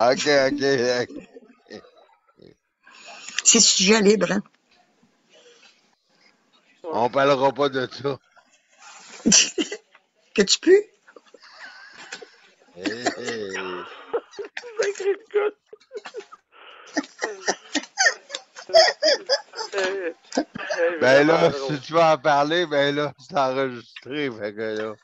OK, OK. C'est sujet libre, hein? On parlera pas de ça. Que tu peux? Hey, hey. Ben là, si tu veux en parler, ben là, c'est enregistré. Fait que là,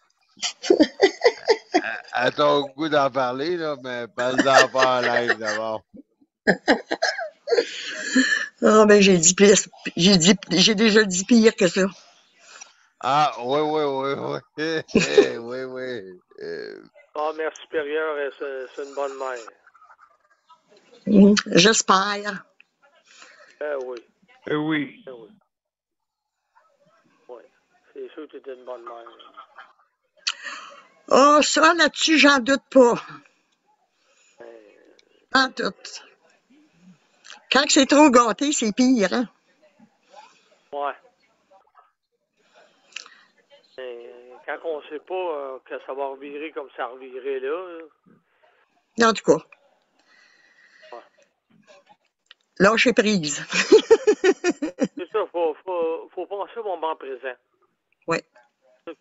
à ton goût d'en parler, là, mais parle-en pas en live d'abord. Ah, ben, j'ai dit pire. J'ai déjà dit pire que ça. Ah, oui, oui, oui, oui. Oui, oui. Ah, mère supérieure, c'est une bonne mère. J'espère. Eh oui. Oui. Eh oui. Oui. C'est sûr que tu es une bonne mère. Ah, ça, là-dessus, j'en doute pas. En tout. Quand c'est trop gâté, c'est pire, hein? Ouais. Quand on sait pas que ça va revirer comme ça revirait là. En tout cas. Ouais. Lâcher prise. C'est ça, faut penser au moment présent. Oui. C'est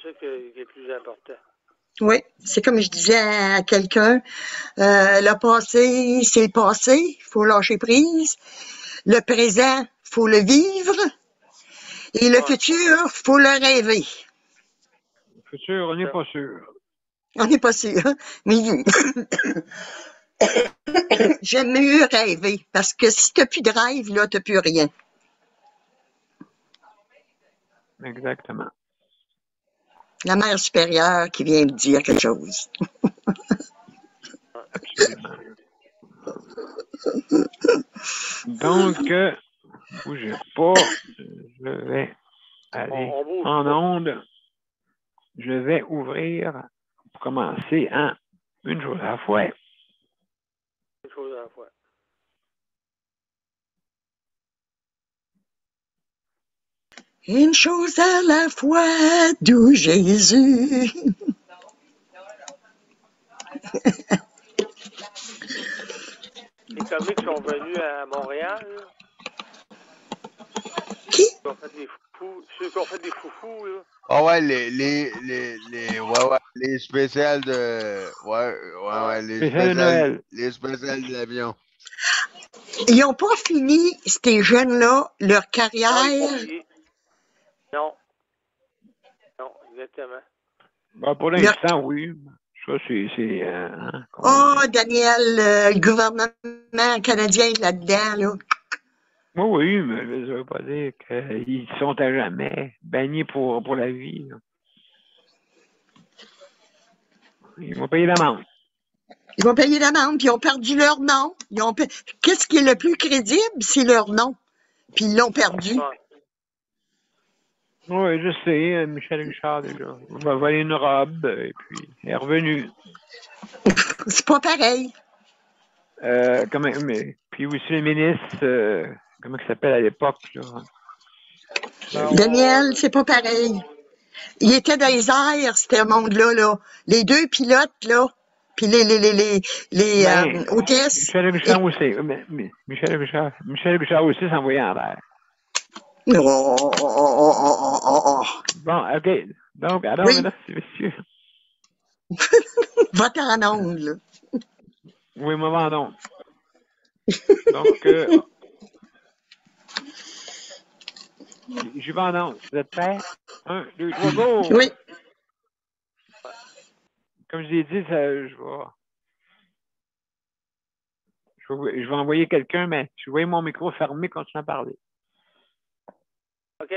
ça qui est le plus important. Oui, c'est comme je disais à quelqu'un, le passé, c'est le passé, il faut lâcher prise. Le présent, faut le vivre. Et le futur, faut le rêver. Le futur, on n'est pas sûr. On n'est pas sûr, mais j'aime mieux rêver, parce que si t'as plus de rêve, là, t'as plus rien. Exactement. La mère supérieure qui vient me dire quelque chose. Absolument. Donc, bougez pas. Je vais aller en onde. Je vais ouvrir pour commencer en une chose à la fois. Une chose à la fois. Une chose à la fois, doux Jésus. Les comiques sont venus à Montréal. Qui? Ceux qui ont fait des foufous, là. Ah ouais, les spéciales de. Spécial de Noël. Les spéciales de l'avion. Ils n'ont pas fini, ces jeunes-là, leur carrière. Non, ils n'ont pas fini. Non. Non, exactement. Ben, pour l'instant, oui. Ça, c'est. Daniel, le gouvernement canadien est là-dedans, là. Oui, mais ça ne veut pas dire qu'ils sont à jamais bannis pour la vie. Là. Ils vont payer l'amende. Ils vont payer l'amende, puis ils ont perdu leur nom. Qu'est-ce qui est le plus crédible? C'est leur nom. Puis ils l'ont perdu. Oui, je sais, Michel Richard, déjà. Il va voler une robe, et puis il est revenu. C'est pas pareil. Puis aussi le ministre, comment il s'appelle à l'époque, là? Daniel, c'est pas pareil. Il était dans les airs, ce monde-là, là. Les deux pilotes, là. Puis les hôtesses. Michel Richard aussi. Michel Richard aussi s'envoyait en l'air. Bon, OK. Donc, alors, mesdames et messieurs. Va-t'en en ongle, là. Oui, moi, vendons. Donc, je vais en ongle. Vous êtes prêts? 1, 2, 3, go! Oui. Comme je l'ai dit, je vais envoyer quelqu'un, mais je voyais mon micro fermé, continuer à parler. OK.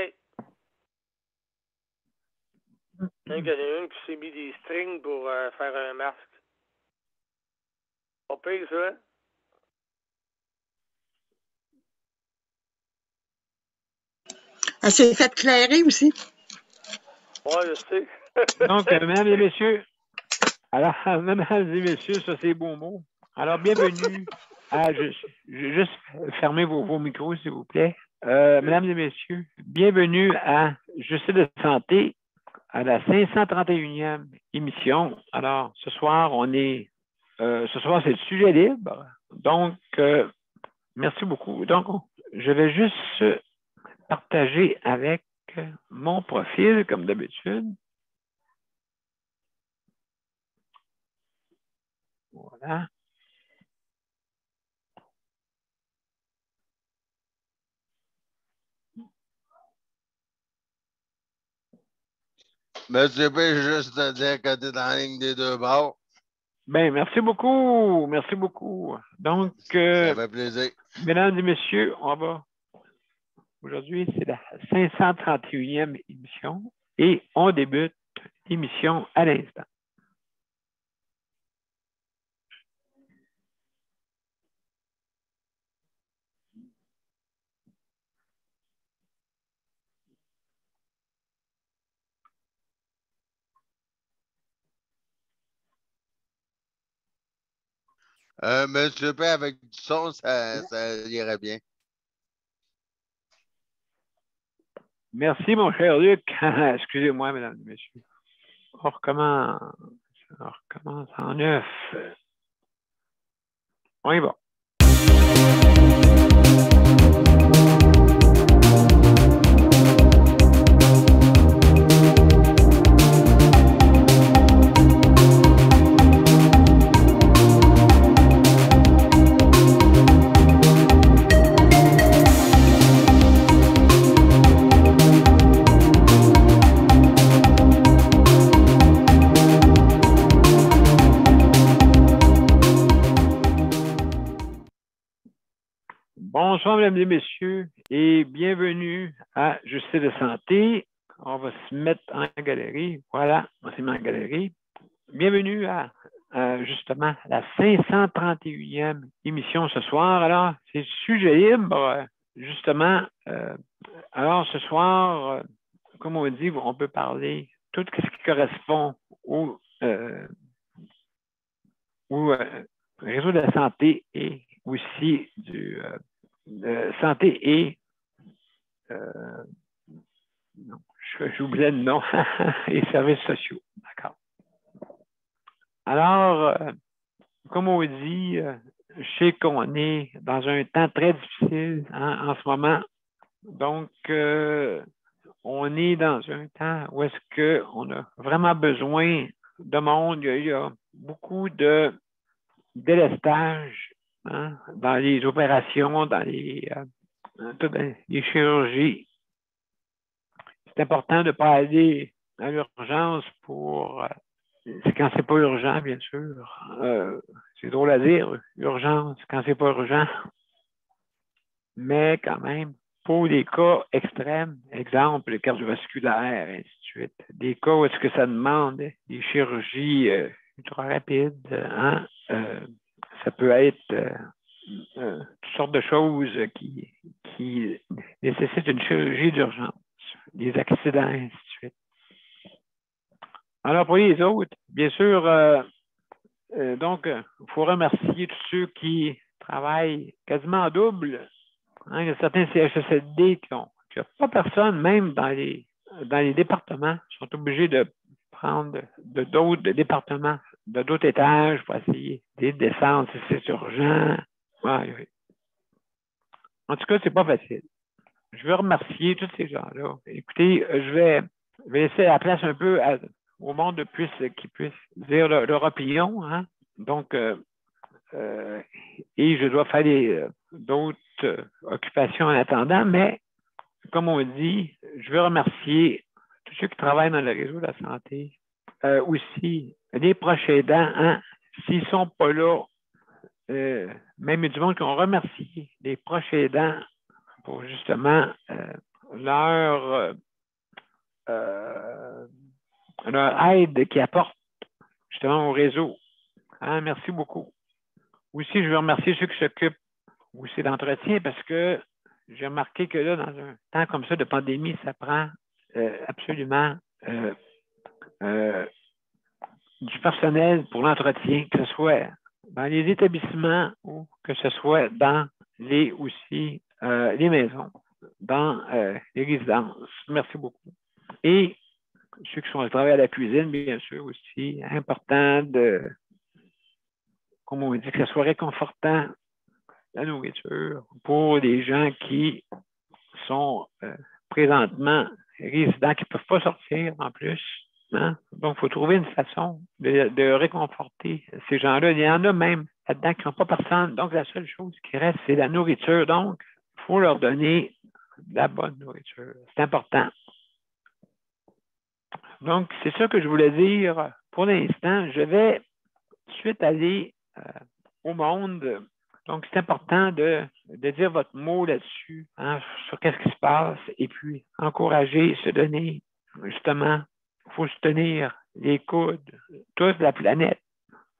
Il y en a une qui s'est mis des strings pour faire un masque. Pas pire, ça, hein? Elle s'est fait clairer aussi. Oui, je sais. Donc, mesdames et messieurs, ça c'est beau mot. Alors, bienvenue à. Juste fermez vos micros, s'il vous plaît. Mesdames et messieurs, bienvenue à Justice de santé, à la 531e émission. Alors, ce soir, on est ce soir, c'est le sujet libre. Donc, merci beaucoup. Donc, je vais juste partager avec mon profil, comme d'habitude. Voilà. Monsieur P, juste te dire que tu es dans la ligne des deux bords. Bien, merci beaucoup. Merci beaucoup. Donc, ça fait plaisir. Mesdames et messieurs, on va. Aujourd'hui, c'est la 531e émission et on débute l'émission à l'instant. Monsieur P, avec du son, ça irait bien. Merci, mon cher Luc. Excusez-moi, mesdames et messieurs. On recommence en neuf. On y va. Bonsoir, mesdames et messieurs, et bienvenue à Justice de santé. On va se mettre en galerie. Voilà, on s'est mis en galerie. Bienvenue à justement la 531e émission ce soir. Alors, c'est sujet libre, justement. Alors, ce soir, comme on dit, on peut parler tout ce qui correspond au réseau de la santé et aussi du santé et non, j'oubliais le nom, et services sociaux. D'accord. Alors, comme on dit, je sais qu'on est dans un temps très difficile en ce moment. Donc, on est dans un temps où est-ce qu'on a vraiment besoin de monde. Il y a beaucoup de délestage dans les opérations, dans les chirurgies. C'est important de ne pas aller à l'urgence pour... quand c'est pas urgent, bien sûr. C'est drôle à dire, urgence, quand c'est pas urgent. Mais quand même, pour des cas extrêmes, exemple, cardiovasculaires, et ainsi de suite, des cas où est-ce que ça demande des chirurgies ultra rapides, ça peut être toutes sortes de choses qui nécessitent une chirurgie d'urgence, des accidents, et ainsi de suite. Alors, pour les autres, bien sûr, donc, il faut remercier tous ceux qui travaillent quasiment en double. Il y a certains CHSLD qui n'ont pas personne, même dans les départements, sont obligés de prendre d'autres départements, d'autres étages pour essayer de descendre si c'est urgent. Ouais. En tout cas, c'est pas facile. Je veux remercier tous ces gens-là. Écoutez, je vais laisser la place un peu au monde qui puisse dire leur opinion. Donc, et je dois faire d'autres occupations en attendant, mais comme on dit, je veux remercier tous ceux qui travaillent dans le réseau de la santé, aussi les proches aidants, s'ils ne sont pas là, même du monde qui ont remercié les proches aidants pour justement leur aide qu'ils apportent justement au réseau. Merci beaucoup. Aussi, je veux remercier ceux qui s'occupent aussi d'entretien parce que j'ai remarqué que là, dans un temps comme ça de pandémie, ça prend absolument du personnel pour l'entretien, que ce soit dans les établissements ou que ce soit dans les maisons, dans les résidences. Merci beaucoup. Et ceux qui sont au travail à la cuisine, bien sûr, aussi, important comme on dit, que ce soit réconfortant, la nourriture, pour des gens qui sont présentement résidents, qui ne peuvent pas sortir en plus. Hein? Donc, il faut trouver une façon de réconforter ces gens-là. Il y en a même là-dedans qui n'ont pas personne. Donc, la seule chose qui reste, c'est la nourriture. Donc, il faut leur donner de la bonne nourriture. C'est important. Donc, c'est ça que je voulais dire pour l'instant. Je vais tout de suite aller au monde. Donc, c'est important de dire votre mot là-dessus, hein, sur qu'est-ce qui se passe, et puis encourager, se donner, justement, il faut se tenir les coudes, toute la planète.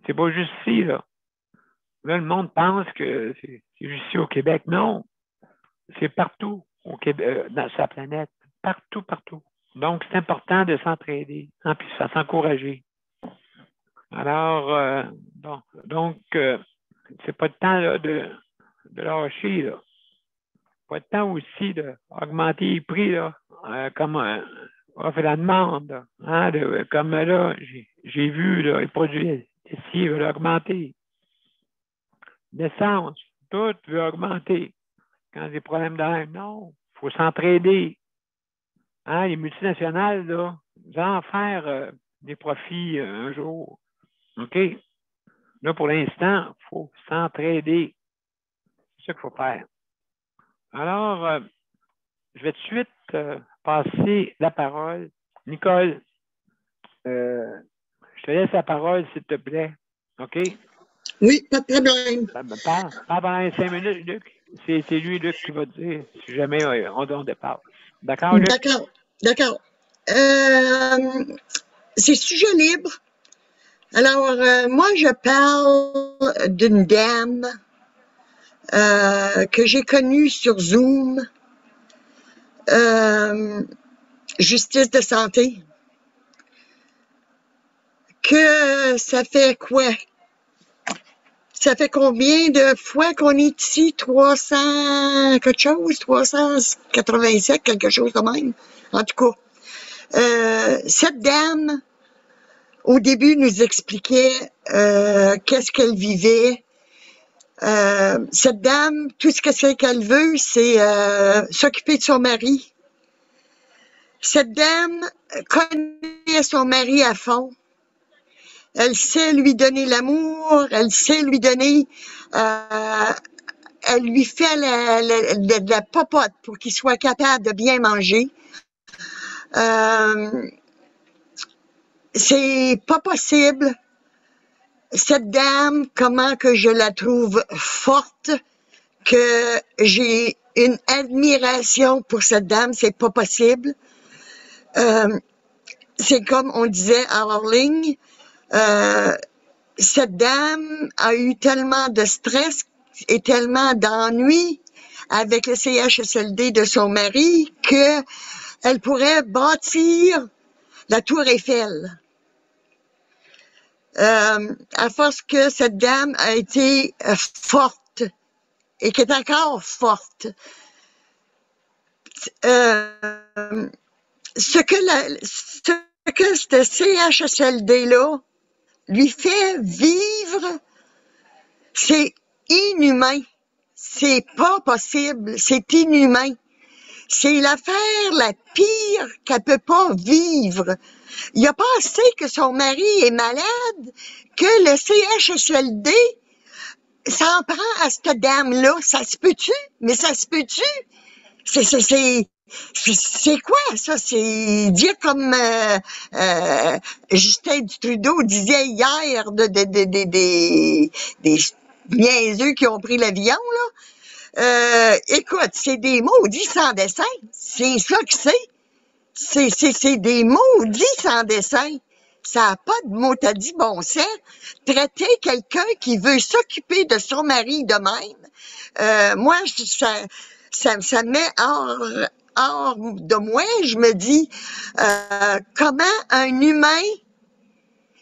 C'est pas juste ici, là. Là, le monde pense que c'est juste ici au Québec. Non, c'est partout au Québec, dans sa planète, partout, partout. Donc, c'est important de s'entraider, hein, puis de s'encourager. Alors, bon, donc, c'est pas le temps là, de lâcher, là. Pas le temps aussi d'augmenter les prix, là, comme offre la demande. Hein, comme là, j'ai vu là, les produits ici veulent augmenter. L'essence, tout veut augmenter. Quand des problèmes d'air, non, il faut s'entraider. Hein, les multinationales, là, vont en faire des profits un jour. OK? Là, pour l'instant, il faut s'entraider. C'est ça qu'il faut faire. Alors, je vais tout de suite passer la parole. Nicole, je te laisse la parole, s'il te plaît. OK? Oui, pas de problème. Parle pendant les 5 minutes, Luc. C'est lui, Luc, qui va te dire si jamais on dépasse. D'accord, Luc? D'accord. C'est sujet libre. Alors, moi, je parle d'une dame que j'ai connue sur Zoom, Justice de santé, que ça fait quoi? Ça fait combien de fois qu'on est ici? 300 quelque chose? 387, quelque chose de même? En tout cas, cette dame, au début, nous expliquait qu'est-ce qu'elle vivait. Cette dame, tout ce que c'est qu'elle veut, c'est s'occuper de son mari. Cette dame connaît son mari à fond. Elle sait lui donner l'amour, elle sait lui donner... elle lui fait de la popote pour qu'il soit capable de bien manger. C'est pas possible. Cette dame, comment que je la trouve forte, que j'ai une admiration pour cette dame, c'est pas possible. C'est comme on disait à Orling, cette dame a eu tellement de stress et tellement d'ennui avec le CHSLD de son mari que elle pourrait bâtir la Tour Eiffel. À force que cette dame a été forte et qui est encore forte. Ce que ce CHSLD-là lui fait vivre, c'est inhumain. C'est pas possible. C'est inhumain. C'est l'affaire la pire qu'elle peut pas vivre. Il n'y a pas assez que son mari est malade, que le CHSLD s'en prend à cette dame-là. Ça se peut-tu? Mais ça se peut-tu? C'est quoi ça? C'est dire comme Justin Trudeau disait hier des niaiseux qui ont pris l'avion, là. Écoute, c'est des maudits sans dessin. C'est ça que c'est. C'est des maudits sans dessin. Ça n'a pas de mot à dit bon sens. Traiter quelqu'un qui veut s'occuper de son mari de même, moi, ça me met hors de moi. Je me dis, comment un humain,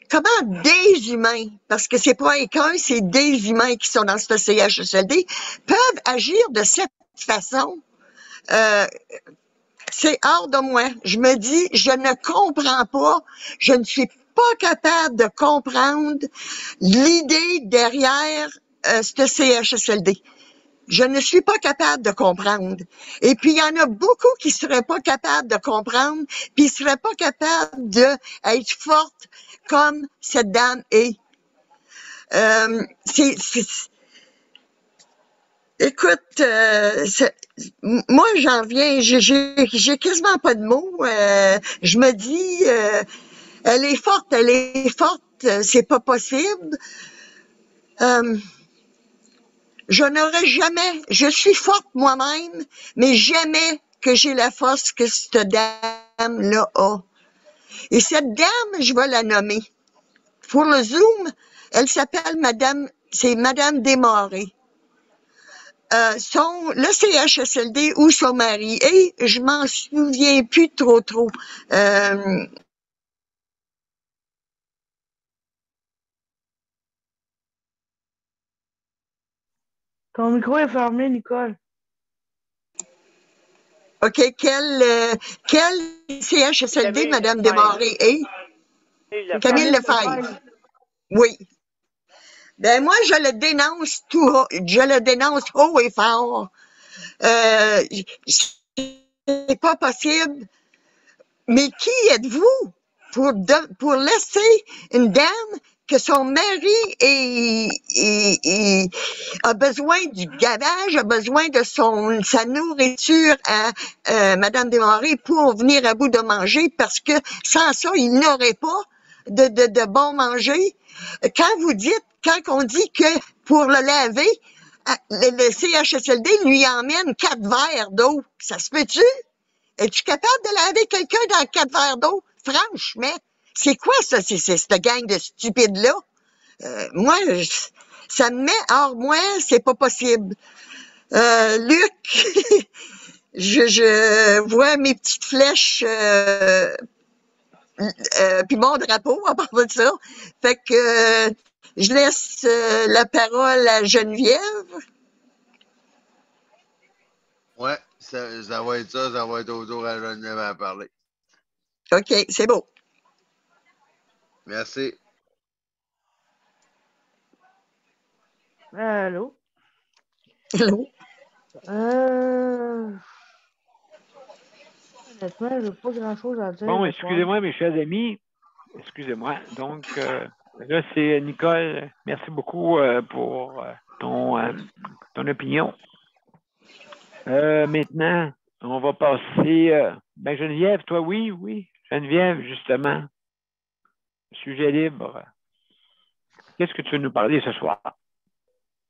comment des humains, parce que c'est pas qu'un, c'est des humains qui sont dans ce CHSLD, peuvent agir de cette façon. C'est hors de moi. Je me dis, je ne comprends pas, je ne suis pas capable de comprendre l'idée derrière ce CHSLD. Je ne suis pas capable de comprendre. Et puis, il y en a beaucoup qui seraient pas capables de comprendre, puis ils seraient pas capables d'être fortes comme cette dame est. Écoute, moi, j'en reviens, j'ai quasiment pas de mots. Je me dis, elle est forte, c'est pas possible. Je suis forte moi-même, mais jamais que j'ai la force que cette dame-là a. Et cette dame, je vais la nommer. Pour le Zoom, elle s'appelle c'est Madame Desmarais. Le CHSLD ou son mari, et je m'en souviens plus trop. Ton micro est fermé, Nicole. OK, quel CHSLD, Madame Desmarais est? Camille Lefebvre. Oui. Ben moi, je le dénonce haut et fort. C'est pas possible. Mais qui êtes-vous pour laisser une dame que son mari a besoin du gavage, a besoin de sa nourriture à Madame Desmarais pour venir à bout de manger, parce que sans ça, il n'aurait pas de bon manger. Quand on dit que pour le laver, le CHSLD lui emmène 4 verres d'eau, ça se peut-tu? Es-tu capable de laver quelqu'un dans 4 verres d'eau? Franchement, c'est quoi ça, c'est cette gang de stupides-là? Moi, ça me met hors moi, c'est pas possible. Luc, je vois mes petites flèches puis mon drapeau à part de ça. Fait que je laisse la parole à Geneviève. Ouais, ça va être ça va être au tour à Geneviève à parler. OK, c'est beau. Merci. Allô? Allô? Honnêtement, je n'ai pas grand-chose à dire. Bon, excusez-moi, mes chers amis. Excusez-moi. Donc, là, c'est Nicole. Merci beaucoup pour ton opinion. Maintenant, on va passer. Geneviève, toi, oui. Geneviève, justement. Sujet libre. Qu'est-ce que tu veux nous parler ce soir?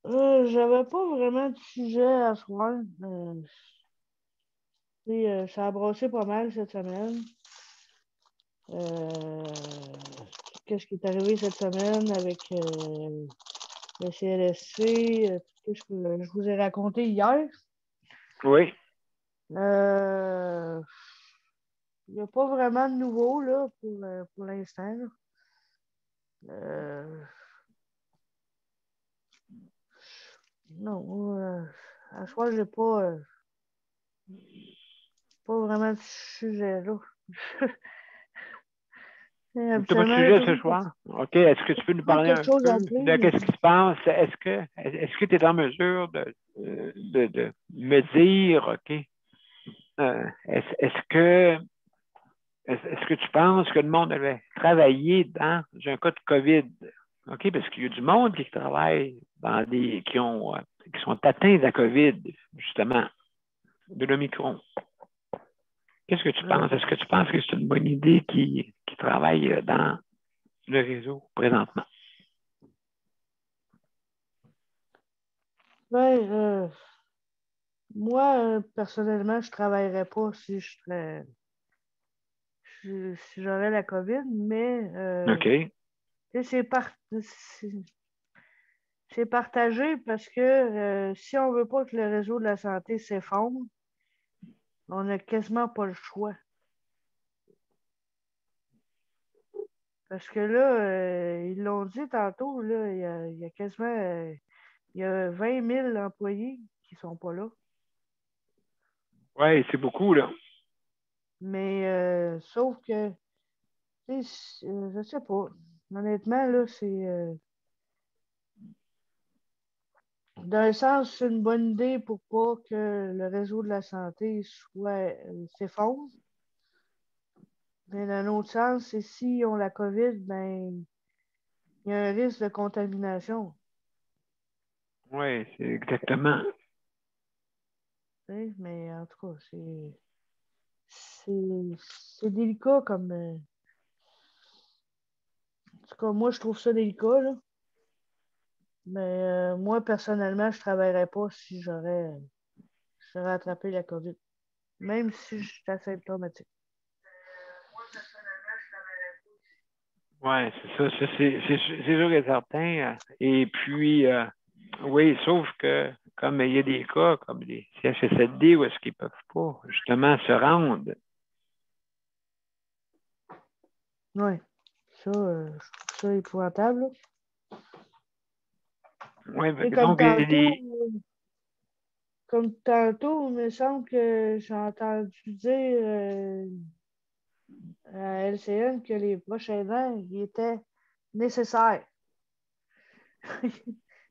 J'avais pas vraiment de sujet à soir. Ça a brossé pas mal cette semaine. Qu'est-ce qui est arrivé cette semaine avec le CLSC, tout ce que je vous ai raconté hier. Oui. Il n'y a pas vraiment de nouveau là, pour l'instant. Non, à ce soir, j'ai pas vraiment de sujet là. Tu n'as pas de sujet ce soir? OK. Est-ce que tu peux nous parler un peu de ce qui se passe? Est-ce que tu es en mesure de me dire, OK, est-ce que tu penses que le monde avait travaillé dans un cas de COVID? OK, parce qu'il y a du monde qui travaille dans qui sont atteints de la COVID, justement, de l'Omicron. Qu'est-ce que tu penses? Est-ce que tu penses que c'est une bonne idée qui travaille dans le réseau présentement? Moi, personnellement, je ne travaillerais pas si j'aurais la COVID, mais OK. C'est partagé parce que si on ne veut pas que le réseau de la santé s'effondre, on n'a quasiment pas le choix. Parce que là, ils l'ont dit tantôt, là, il y a quasiment il y a 20 000 employés qui ne sont pas là. Oui, c'est beaucoup, là. Mais sauf que Je sais pas. Honnêtement, là, c'est... d'un sens, c'est une bonne idée pour pas que le réseau de la santé s'effondre. Mais d'un autre sens, c'est si on la COVID, ben, il y a un risque de contamination. Oui, c'est exactement. Mais en tout cas, c'est délicat comme. En tout cas, moi, je trouve ça délicat, là. Mais moi, personnellement, je ne travaillerais pas si j'aurais attrapé la COVID. Même si je suis asymptomatique. Oui, c'est ça. C'est sûr et certain. Et puis, oui, sauf que comme il y a des cas comme les CHSLD où est-ce qu'ils ne peuvent pas justement se rendre. Oui. Ça, je trouve ça épouvantable. Oui, comme tantôt, il me semble que j'ai entendu dire à LCN que les prochains ans, ils étaient nécessaires.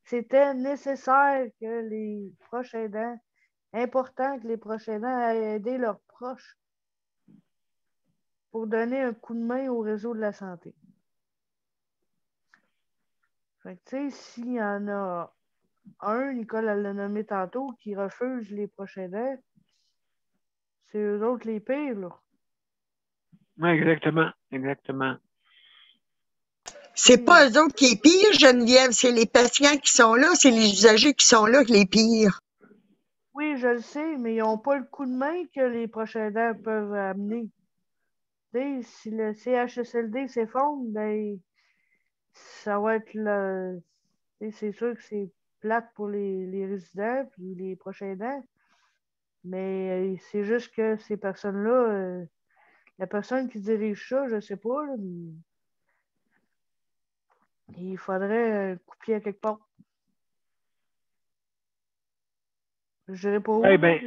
C'était nécessaire que les proches aidants, important que les proches aidants aient aidé leurs proches pour donner un coup de main au réseau de la santé. Fait que, tu sais, s'il y en a un, Nicole l'a nommé tantôt, qui refuse les proches aidants, c'est eux autres les pires, là. Oui, exactement. Exactement. C'est pas eux autres qui est pire, Geneviève, c'est les patients qui sont là, c'est les usagers qui sont là, les pires. Oui, je le sais, mais ils n'ont pas le coup de main que les proches aidants peuvent amener. T'sais, si le CHSLD s'effondre, ben, ça va être le. C'est sûr que c'est plate pour les résidents et les proches aidants, mais c'est juste que ces personnes-là, la personne qui dirige ça, je ne sais pas, là, mais il faudrait couper à quelque part. Je dirais pas où. Oui, bien,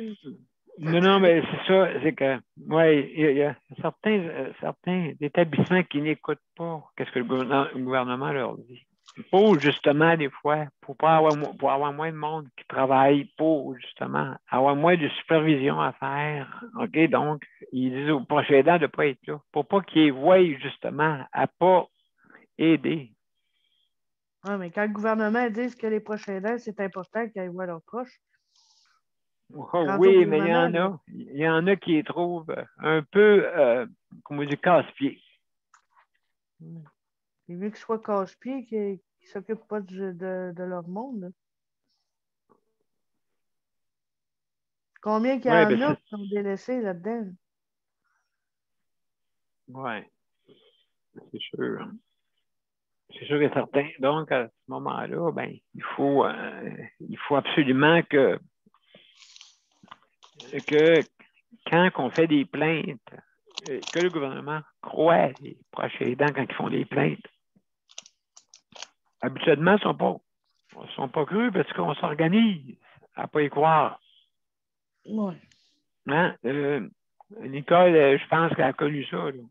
non, mais c'est ça, c'est que, oui, il y a certains établissements qui n'écoutent pas ce que le gouvernement leur dit. Pour justement, des fois, pour avoir moins de monde qui travaille, pour justement avoir moins de supervision à faire. OK, donc, ils disent aux proches aidants de ne pas être là, pour pas qu'ils voient justement à ne pas aider. Oui, mais quand le gouvernement dit que les proches aidants, c'est important qu'ils aillent voir leurs proches. Oh, oui, mais il y en a qui les trouvent un peu, comme on dit, casse-pieds. Il veut qu'ils soient casse-pieds, qu'ils ne s'occupent pas de leur monde. Là. Combien qu'il y en a qui sont délaissés là-dedans? Oui, c'est sûr. C'est sûr et certain. Donc, à ce moment-là, ben, il faut absolument que quand on fait des plaintes, que le gouvernement croit les proches aidants quand ils font des plaintes. Habituellement, ils ne sont pas crus parce qu'on s'organise à ne pas y croire. Oui. Hein? Nicole, je pense qu'elle a connu ça. Là.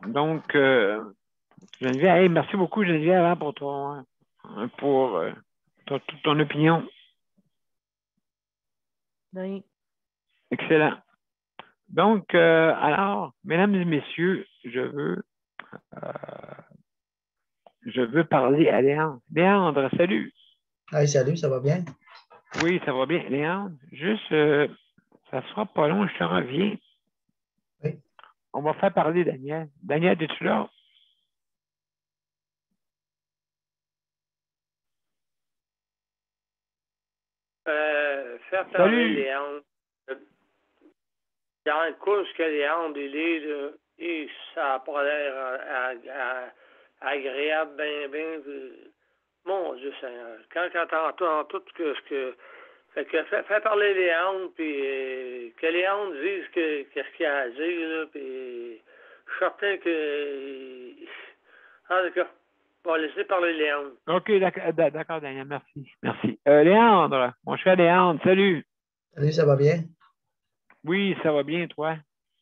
Donc, Geneviève, hey, merci beaucoup, Geneviève, pour toute ton opinion. Oui. Excellent. Donc, alors, mesdames et messieurs, je veux parler à Léandre. Léandre, salut. Hey, salut, ça va bien? Oui, ça va bien. Léandre, juste, ça sera pas long, je te reviens. Oui. On va faire parler Daniel. Daniel, es-tu là? Faire parler Léandre. Dans le coup, ce que Léandre, il est, là, et ça n'a pas l'air agréable, ben. Mon Dieu Seigneur. Quand t'entends tout ce que. Fait que fais parler Léandre, puis que Léandre dise qu'est-ce qu'il a à dire, là, puis je suis certain que. En tout cas, Bon, laissez parler Léandre. OK, d'accord, Daniel, merci. Merci. Léandre, mon cher Léandre, salut. Salut, ça va bien? Oui, ça va bien, toi?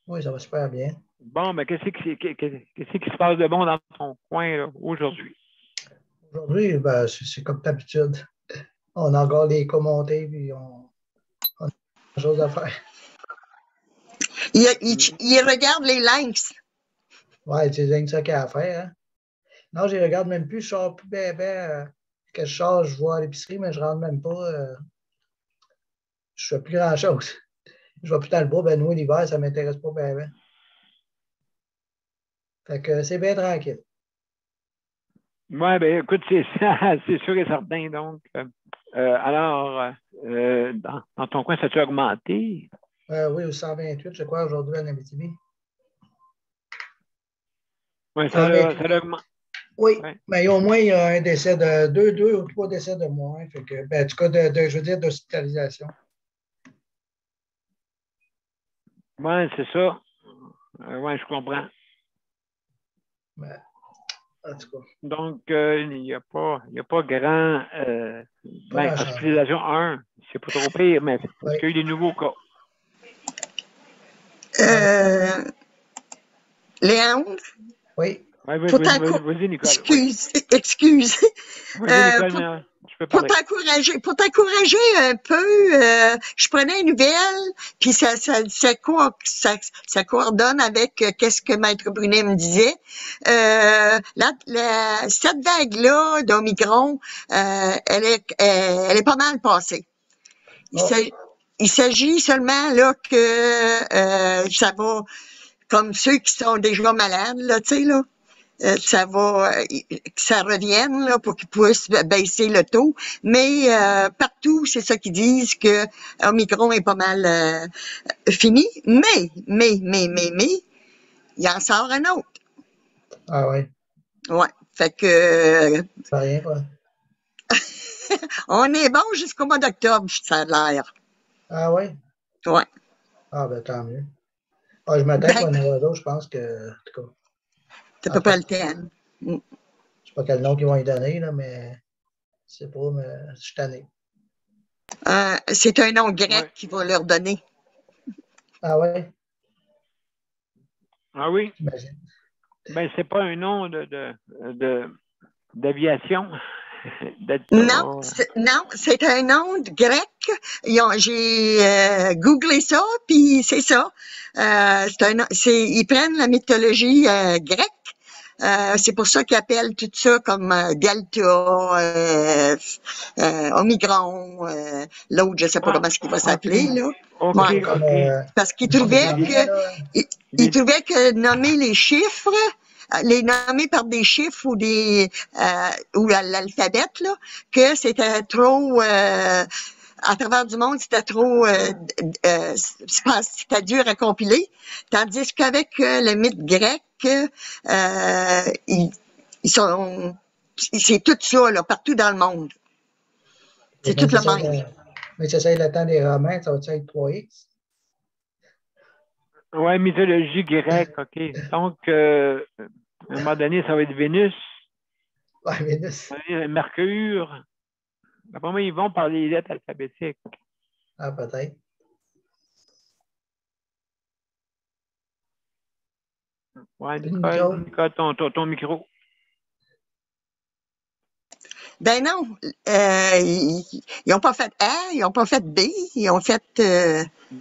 Oui, ça va super bien. Bon, mais qu'est-ce qui se passe de bon dans ton coin là, aujourd'hui? Aujourd'hui, ben, c'est comme d'habitude. On a encore les cas montés, puis on a des choses à faire. Il regarde les lynx. Ouais, c'est rien que ça qu'il y a à faire. Hein? Non, je les regarde même plus. Je sors plus que je sors, je vois à l'épicerie, mais je rentre même pas. Je fais plus grand-chose. Je vais plus dans le bois, ben nous, l'hiver, ça ne m'intéresse pas bien. Fait que c'est bien tranquille. Oui, ben écoute, c'est sûr et certain. Donc, alors, dans ton coin, ça a-tu augmenté? Oui, au 128, je crois, aujourd'hui, en Abitibi. Oui, ça a augmenté. Oui, ouais. Mais au moins, il y a un décès de deux ou trois décès de moins. Fait que, ben, en tout cas, je veux dire, d'hospitalisation. Oui, c'est ça. Oui, je comprends. Ben, en tout cas. Donc, il n'y a pas grand hospitalisation 1. C'est pas trop pire, mais est-ce qu'il y a eu des nouveaux cas? Léandre? Oui. Vas-y, Nicole. Excuse. Vas-y, Nicole, je peux parler. Pour t'encourager un peu, je prenais une nouvelle, puis ça coordonne avec qu'est-ce que Maître Brunet me disait. Cette vague-là d'Omicron, elle est pas mal passée. Il s'agit seulement là que ça va, comme ceux qui sont déjà malades, là, tu sais, là. Ça va, que ça revienne là, pour qu'ils puissent baisser le taux. Mais partout, c'est ça qu'ils disent que Omicron est pas mal fini. Mais, il en sort un autre. Ah oui. Ouais. Fait que. Pas rien, quoi. On est bon jusqu'au mois d'octobre, ça a l'air. Ah oui? Ouais. Ah ben tant mieux. Ah, je m'attends qu'on en aura d'autres, je pense que. En tout cas. C'est à peu près le temps. Je ne sais pas quel nom qu'ils vont y donner, là, mais c'est pas, mais je suis tanné. C'est un nom grec qui va leur donner. Ah ouais? Ah oui? J'imagine. Ben, c'est pas un nom d'aviation. Non, c'est un nom grec. J'ai googlé ça, puis c'est ça. Ils prennent la mythologie grecque. C'est pour ça qu'ils appellent tout ça comme Delta, Omicron, l'autre, je sais pas comment est-ce qu'il va s'appeler, là. Okay. Parce qu'ils trouvaient que nommer les chiffres, les nommer par des chiffres ou à l'alphabet, là, que c'était trop à travers du monde, c'était trop c'était dur à compiler. Tandis qu'avec le mythe grec, c'est tout ça, là, partout dans le monde. C'est tout le monde. Mais si ça le temps des Romains, ça va être 3X? Oui, mythologie grecque, OK. Donc, à un moment donné, ça va être Vénus. Oui, Vénus. Mercure. Après moi, ils vont par les lettres alphabétiques. Ah, peut-être. Oui, Nicole, ton micro. Ben non, ils n'ont pas fait A, ils n'ont pas fait B, ils ont fait...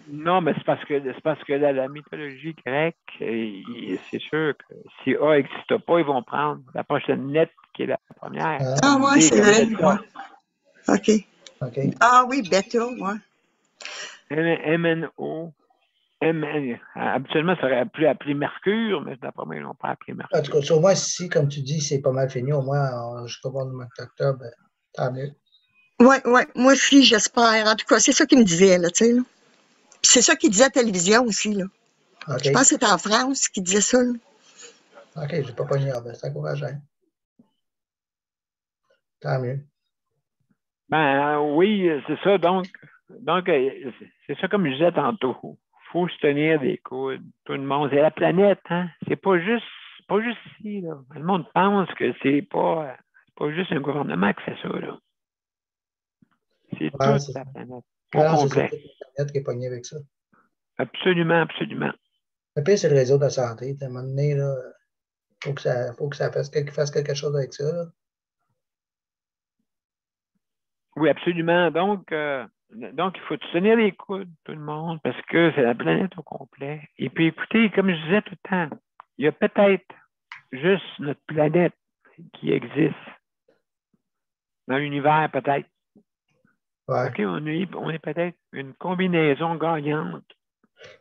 Non, mais c'est parce que la mythologie grecque, c'est sûr que si A n'existe pas, ils vont prendre la prochaine lettre qui est la première. Ah oui, c'est vrai. Ouais. OK. Ah oui, bêta, ouais. MNO. Habituellement, ça aurait pu appeler Mercure, mais d'après moi, ils n'ont pas appelé Mercure. En tout cas, au moins, si, comme tu dis, c'est pas mal fini, au moins, jusqu'au mois d'octobre, ben, tant mieux. Oui, moi aussi, j'espère. En tout cas, c'est ça qu'il me disait, là, tu sais. C'est ça qu'il disait à la télévision aussi, là. Okay. Je pense que c'était en France qu'il disait ça, là. OK, je n'ai pas pogné, ben, c'est encourageant. Tant mieux. Ben oui, c'est ça. Donc c'est ça comme je disais tantôt. Il faut se tenir des coudes. Tout le monde. C'est la planète, hein? C'est pas juste pas juste ici, là. Le monde pense que c'est pas juste un gouvernement qui fait ça, là. C'est toute la planète, au complet. C'est toute la planète qui est pognée avec ça. Absolument, absolument. Le pire, c'est le réseau de la santé. À un moment donné, là, faut que ça fasse quelque chose avec ça, là. Oui, absolument. Donc, il faut tenir les coudes, tout le monde, parce que c'est la planète au complet. Et puis, écoutez, comme je disais tout le temps, il y a peut-être juste notre planète qui existe dans l'univers, peut-être. Ouais. OK, on est peut-être une combinaison gagnante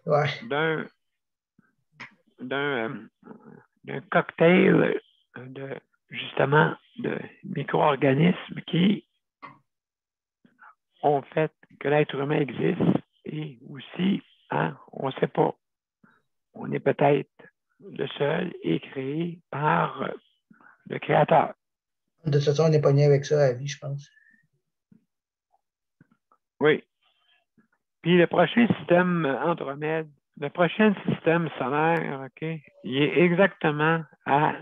d'un cocktail justement de micro-organismes qui ont fait que l'être humain existe et aussi, on ne sait pas, on est peut-être le seul et créé par le Créateur. De toute façon, on est pogné avec ça à la vie, je pense. Oui. Puis le prochain système Andromède, le prochain système solaire, OK, il est exactement à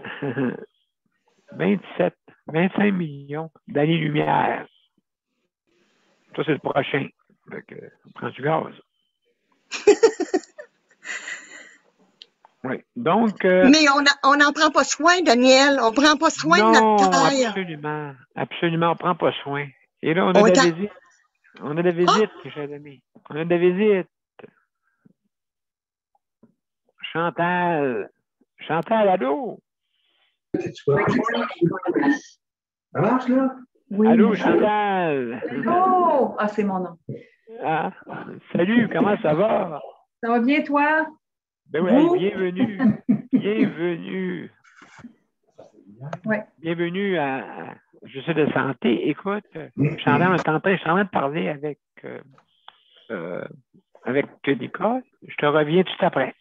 25 millions d'années-lumière. Ça, c'est le prochain. Donc, on prend du gaz. Oui. Donc. Mais on n'en prend pas soin, Daniel. On ne prend pas soin de notre terre. Absolument. Absolument. On ne prend pas soin. Et là, on a de la visite. On a de la visite, mes chers amis. On a de la visite. Chantal. Chantal, allô? Ça marche, là? Oui. Allô, Chantal. Oh! Ah, c'est mon nom. Ah, salut, comment ça va? Ça va bien, toi? Ben oui, bienvenue. Bienvenue. Ouais. Bienvenue à Je suis de santé. Écoute, Chantal, je suis en train de parler avec Nicole. Je te reviens tout après.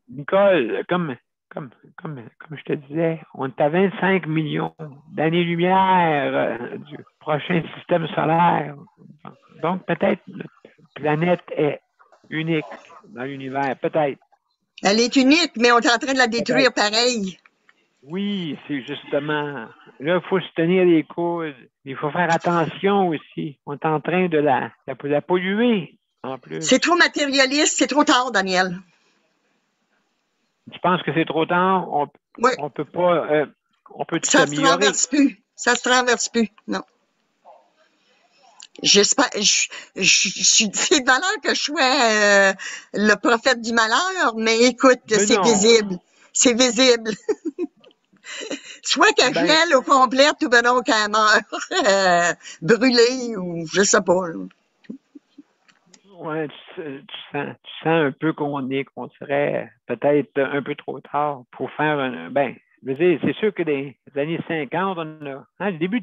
Nicole, comme je te disais, on est à 25 millions d'années-lumière du prochain système solaire. Donc, peut-être notre planète est unique dans l'univers, peut-être. Elle est unique, mais on est en train de la détruire pareil. Oui, c'est justement. Là, il faut se tenir les coudes. Il faut faire attention aussi. On est en train de la polluer, en plus. C'est trop matérialiste, c'est trop tard, Daniel. Tu penses que c'est trop tard? On peut pas. On peut Ça se traverse plus. Ça se traverse plus, non. J'espère. C'est de valeur que je sois le prophète du malheur, mais écoute, c'est visible. C'est visible. Soit qu'elle gèle au complet, ou ben non qu'elle meurt brûlée, ou je sais pas. Oui, tu sens un peu qu'on serait peut-être un peu trop tard pour faire un. Ben, je veux dire, c'est sûr que des années 50, on a. Le début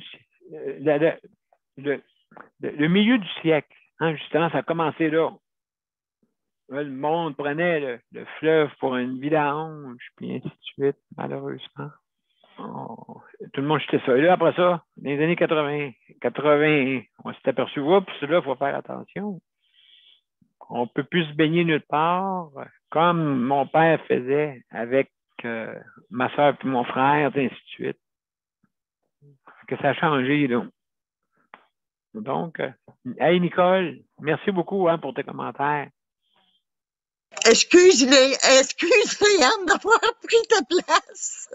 le milieu du siècle, justement, ça a commencé là. Le monde prenait le fleuve pour une vidange, puis ainsi de suite, malheureusement. Tout le monde jetait ça. Et là, après ça, dans les années 80, on s'est aperçu, oups, là, il faut faire attention. On ne peut plus se baigner nulle part, comme mon père faisait avec ma soeur et mon frère, et ainsi de suite. Que ça a changé, là. Donc, hey Nicole, merci beaucoup pour tes commentaires. Excuse-les, Anne, d'avoir pris ta place.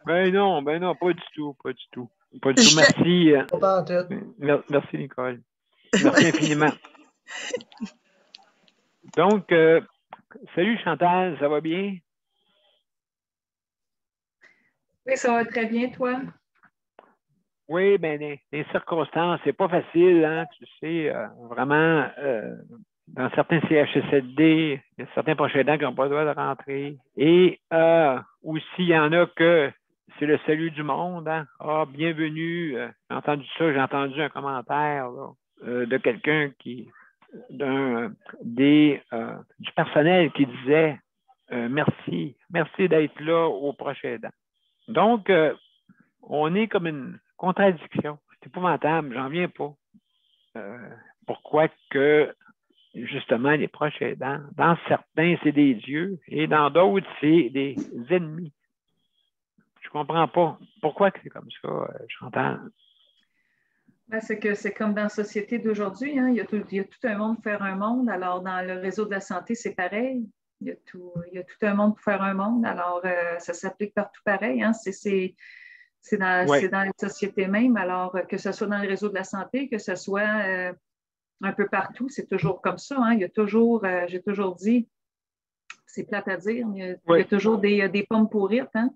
Ben non, pas du tout. Pas du tout. Merci. Merci, Nicole. Merci infiniment. Donc, salut Chantal, ça va bien? Oui, ça va très bien, toi? Oui, bien, les circonstances, c'est pas facile, tu sais, vraiment, dans certains CHSLD, il y a certains proches aidants qui n'ont pas le droit de rentrer. Et aussi, il y en a que c'est le salut du monde, bienvenue, j'ai entendu ça, j'ai entendu un commentaire là, de quelqu'un du personnel qui disait merci d'être là aux proches aidants. Donc, on est comme une contradiction. C'est épouvantable, j'en viens pas. Pourquoi que justement les proches aidants. Dans certains, c'est des dieux et dans d'autres, c'est des ennemis. Je ne comprends pas. Pourquoi c'est comme ça, Chantal? C'est que c'est comme dans la société d'aujourd'hui, hein? Il y a tout un monde pour faire un monde. Alors, dans le réseau de la santé, c'est pareil. Il y a tout un monde pour faire un monde. Alors, ça s'applique partout pareil. Hein? C'est dans la société même. Alors, que ce soit dans le réseau de la santé, que ce soit un peu partout, c'est toujours comme ça. Hein? Il y a toujours, j'ai toujours dit, c'est plate à dire, il y a toujours des pommes pourrites. Hein?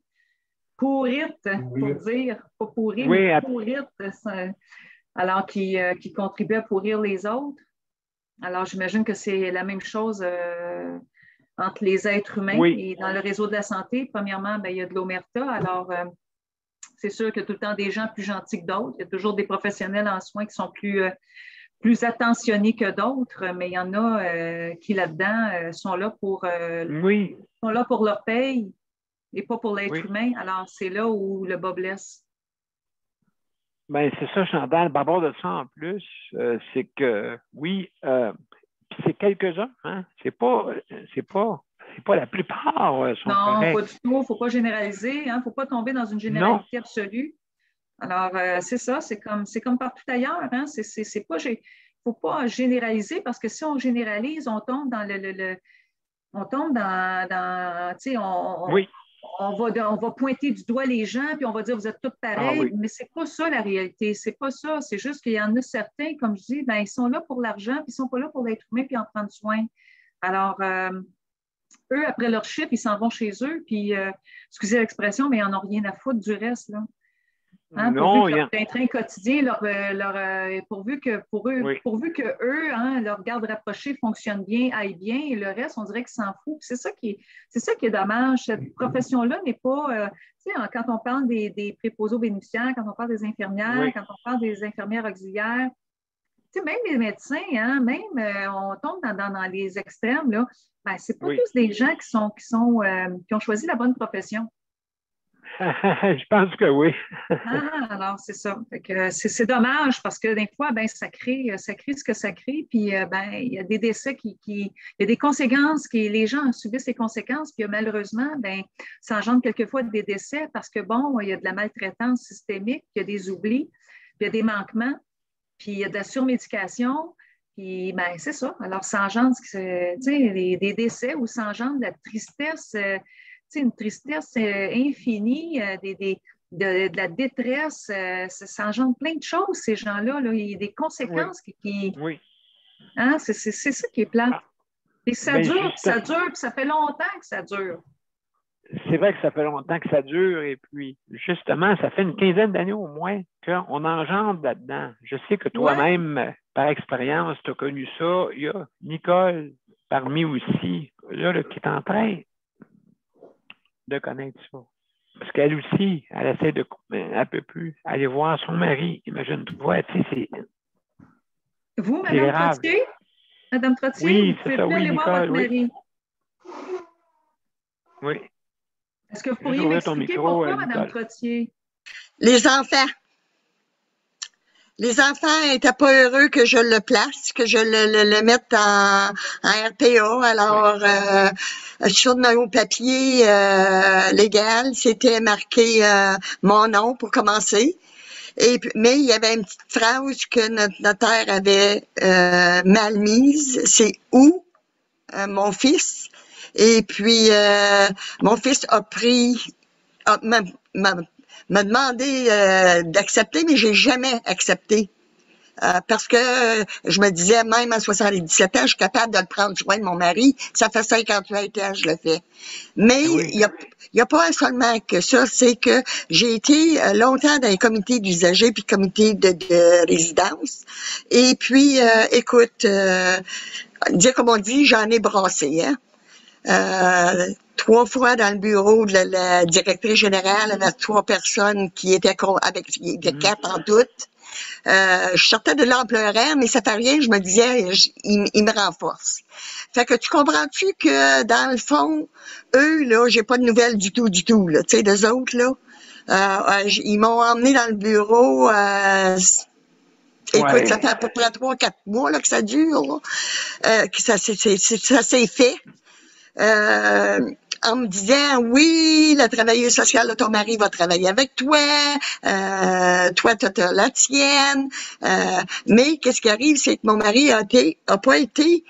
Pourrites, pour dire, pas pourrites, mais pourrites. Alors, qui contribuent à pourrir les autres. Alors, j'imagine que c'est la même chose entre les êtres humains et dans le réseau de la santé. Premièrement, il y a de l'omerta. Alors, c'est sûr qu'il y a tout le temps des gens plus gentils que d'autres. Il y a toujours des professionnels en soins qui sont plus attentionnés que d'autres, mais il y en a qui, là-dedans, sont là pour leur paye et pas pour l'être humain. Alors, c'est là où le bas blesse. Ben, c'est ça, Chantal. Par rapport de ça, en plus, c'est que, c'est quelques-uns, hein? C'est pas la plupart sont corrects. Non, pas du tout. Il ne faut pas généraliser. Il ne faut pas tomber dans une généralité absolue. Alors, c'est ça. C'est comme partout ailleurs. Hein? Il ne faut pas généraliser parce que si on généralise, on tombe dans on va pointer du doigt les gens, puis on va dire vous êtes tous pareils, mais c'est pas ça la réalité, c'est pas ça. C'est juste qu'il y en a certains, comme je dis, ils sont là pour l'argent, puis ils sont pas là pour l'être humain, puis en prendre soin. Alors, eux, après leur chiffre, ils s'en vont chez eux, puis, excusez l'expression, mais ils n'en ont rien à foutre du reste, là. Hein, pourvu que leur train quotidien, pourvu que eux, hein, leur garde rapprochée fonctionne bien, aille bien, et le reste, on dirait qu'ils s'en foutent. C'est ça qui est dommage. Cette profession-là n'est pas, quand on parle des préposés aux bénéficiaires, quand on parle des infirmières, quand on parle des infirmières auxiliaires, même les médecins, hein, on tombe dans les extrêmes, là, c'est pas tous des gens qui ont choisi la bonne profession. Je pense que oui. Alors, c'est ça. C'est dommage parce que des fois, ça crée ce que ça crée. Puis, il y a des décès il y a des conséquences, les gens subissent les conséquences. Puis, malheureusement, ça engendre quelquefois des décès parce que, il y a de la maltraitance systémique, il y a des oublis, puis il y a des manquements, puis il y a de la surmédication. Puis, c'est ça. Alors, ça engendre des décès ou ça engendre de la tristesse. Une tristesse infinie, de la détresse, ça engendre plein de choses, ces gens-là. Là. Il y a des conséquences qui... Hein? C'est ça qui est plate. Et ça dure, puis ça fait longtemps que ça dure. C'est vrai que ça fait longtemps que ça dure, et puis, justement, ça fait une quinzaine d'années au moins qu'on engendre là-dedans. Je sais que toi-même, par expérience, tu as connu ça. Il y a Nicole, parmi aussi, là qui est en train de connaître ça. Parce qu'elle aussi, elle essaie elle peut plus aller voir son mari. Imagine-toi, c'est... Vous, Mme Trottier? Mme Trottier, oui, vous pouvez plus aller voir votre mari. Oui. Est-ce que vous pourriez m'expliquer pourquoi, Mme Trottier? Les enfants. Les enfants n'étaient pas heureux que je le place, que je le mette en RPA. Alors, sur nos papiers légal, c'était marqué mon nom pour commencer. Mais il y avait une petite phrase que notre notaire avait mal mise. C'est où mon fils? Et puis, mon fils a m'a demandé d'accepter, mais j'ai jamais accepté. Parce que je me disais, même à 77 ans, je suis capable de le prendre soin de mon mari. Ça fait 58 ans que je le fais. Mais il y a pas seulement que ça, c'est que j'ai été longtemps dans les comités d'usagers puis comités de résidence. Et puis, écoute, dire comme on dit, j'en ai brassé, hein. 3 fois dans le bureau de la directrice générale avec 3 personnes qui étaient avec 4 en tout. Je sortais de là en pleurant, mais ça fait rien, je me disais, il me renforce. Fait que tu comprends-tu que dans le fond, eux, là, j'ai pas de nouvelles du tout, là. Tu sais, d'eux autres, là, ils m'ont emmené dans le bureau, Écoute, ça fait à peu près 3-4 mois là, que ça dure, là, que ça s'est fait. En me disant, oui, la travailleuse sociale de ton mari va travailler avec toi, toi, t'as la tienne. Mais qu'est-ce qui arrive, c'est que mon mari a pas été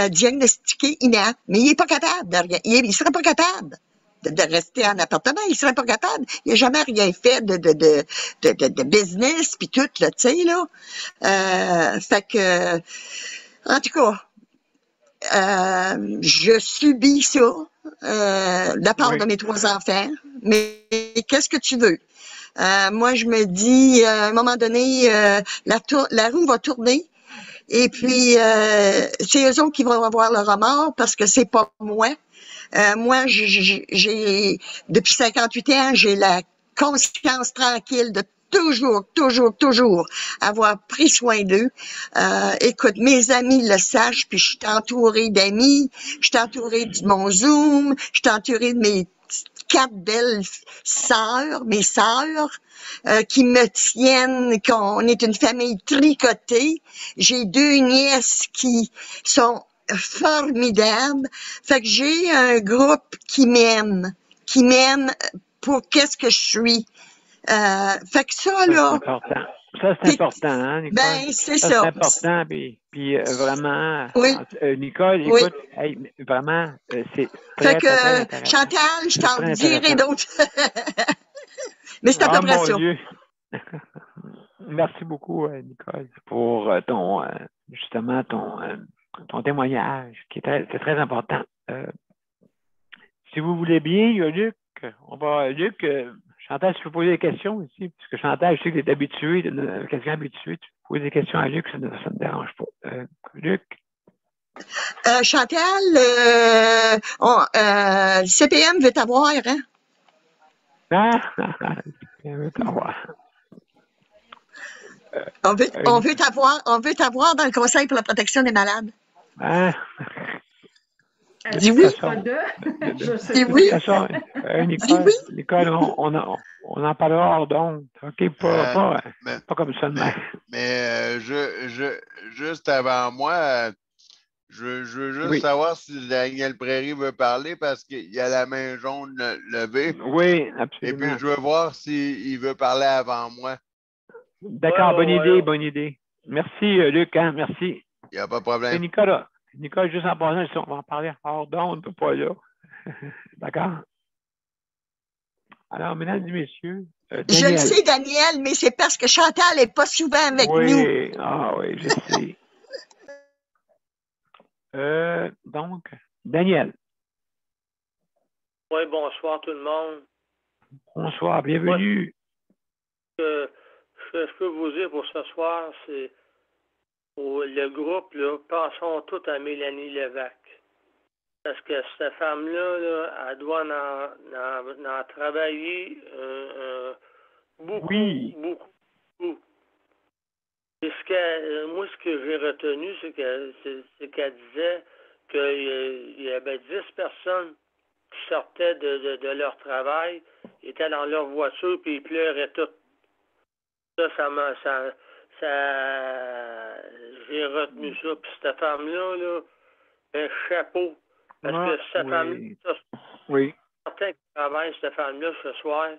diagnostiqué inapte, mais il est pas capable de rien. Il serait pas capable de rester en appartement, il serait pas capable. Il n'a jamais rien fait de business puis tout, là, tu sais, là. Fait que, en tout cas, je subis ça de la part de mes 3 enfants, mais qu'est-ce que tu veux? Moi, je me dis, à un moment donné, la roue va tourner, et puis c'est eux autres qui vont avoir le remords parce que c'est pas moi. Moi, j'ai depuis 58 ans, j'ai la conscience tranquille de toujours avoir pris soin d'eux. Écoute, mes amis le sachent, puis je suis entourée d'amis, je suis entourée de mon Zoom, je suis entourée de mes 4 belles sœurs, mes sœurs, qui me tiennent, qu'on est une famille tricotée. J'ai 2 nièces qui sont formidables. Fait que j'ai un groupe qui m'aime pour qu'est-ce que je suis. Fait que ça, là. C'est important. Ça, c'est important, hein, Nicole? Ben, c'est ça. C'est important, puis vraiment, oui. Nicole, écoute, hey, vraiment, c'est très, très intéressant. Chantal, je t'en dirai d'autres. Mais c'est à peu près ça. Dieu. Merci beaucoup, Nicole, pour justement ton témoignage, qui est très important. Si vous voulez bien, il y a Luc. Luc, Chantal, tu peux poser des questions ici, parce que Chantal, je sais que tu es habitué, quelqu'un habitué, tu peux poser des questions à Luc, ça ne me dérange pas. Luc? Chantal, le CPM veut t'avoir, hein? Le CPM veut t'avoir. On veut t'avoir dans le Conseil pour la protection des malades. Dis oui. Je sais Dis oui. Nicole, on en parlera hors d'onde. OK, pas comme ça. Mais juste avant moi, je veux juste savoir si Daniel Prairie veut parler parce qu'il y a la main jaune levée. Oui, absolument. Et puis, je veux voir s'il veut parler avant moi. D'accord, bonne idée. Merci, Luc, hein, merci. Il n'y a pas de problème. Et Nicole, juste en passant, on va en parler hors d'onde, pas là. D'accord? Alors, mesdames et messieurs. Je le sais, Daniel, mais c'est parce que Chantal n'est pas souvent avec nous. Oui, je sais. Donc, Daniel. Oui, bonsoir tout le monde. Bonsoir, bienvenue. Ce que je peux vous dire pour ce soir, c'est pour le groupe, là, pensons tout à Mélanie Lévesque. Parce que cette femme-là, là, elle doit en travailler beaucoup. Et moi, ce que j'ai retenu, c'est qu'elle disait qu'il y avait 10 personnes qui sortaient de leur travail, étaient dans leur voiture, puis ils pleuraient toutes. J'ai retenu ça. Puis cette femme-là, là, un chapeau. Parce que cette femme-là, certain qui travaille, cette femme-là, ce soir,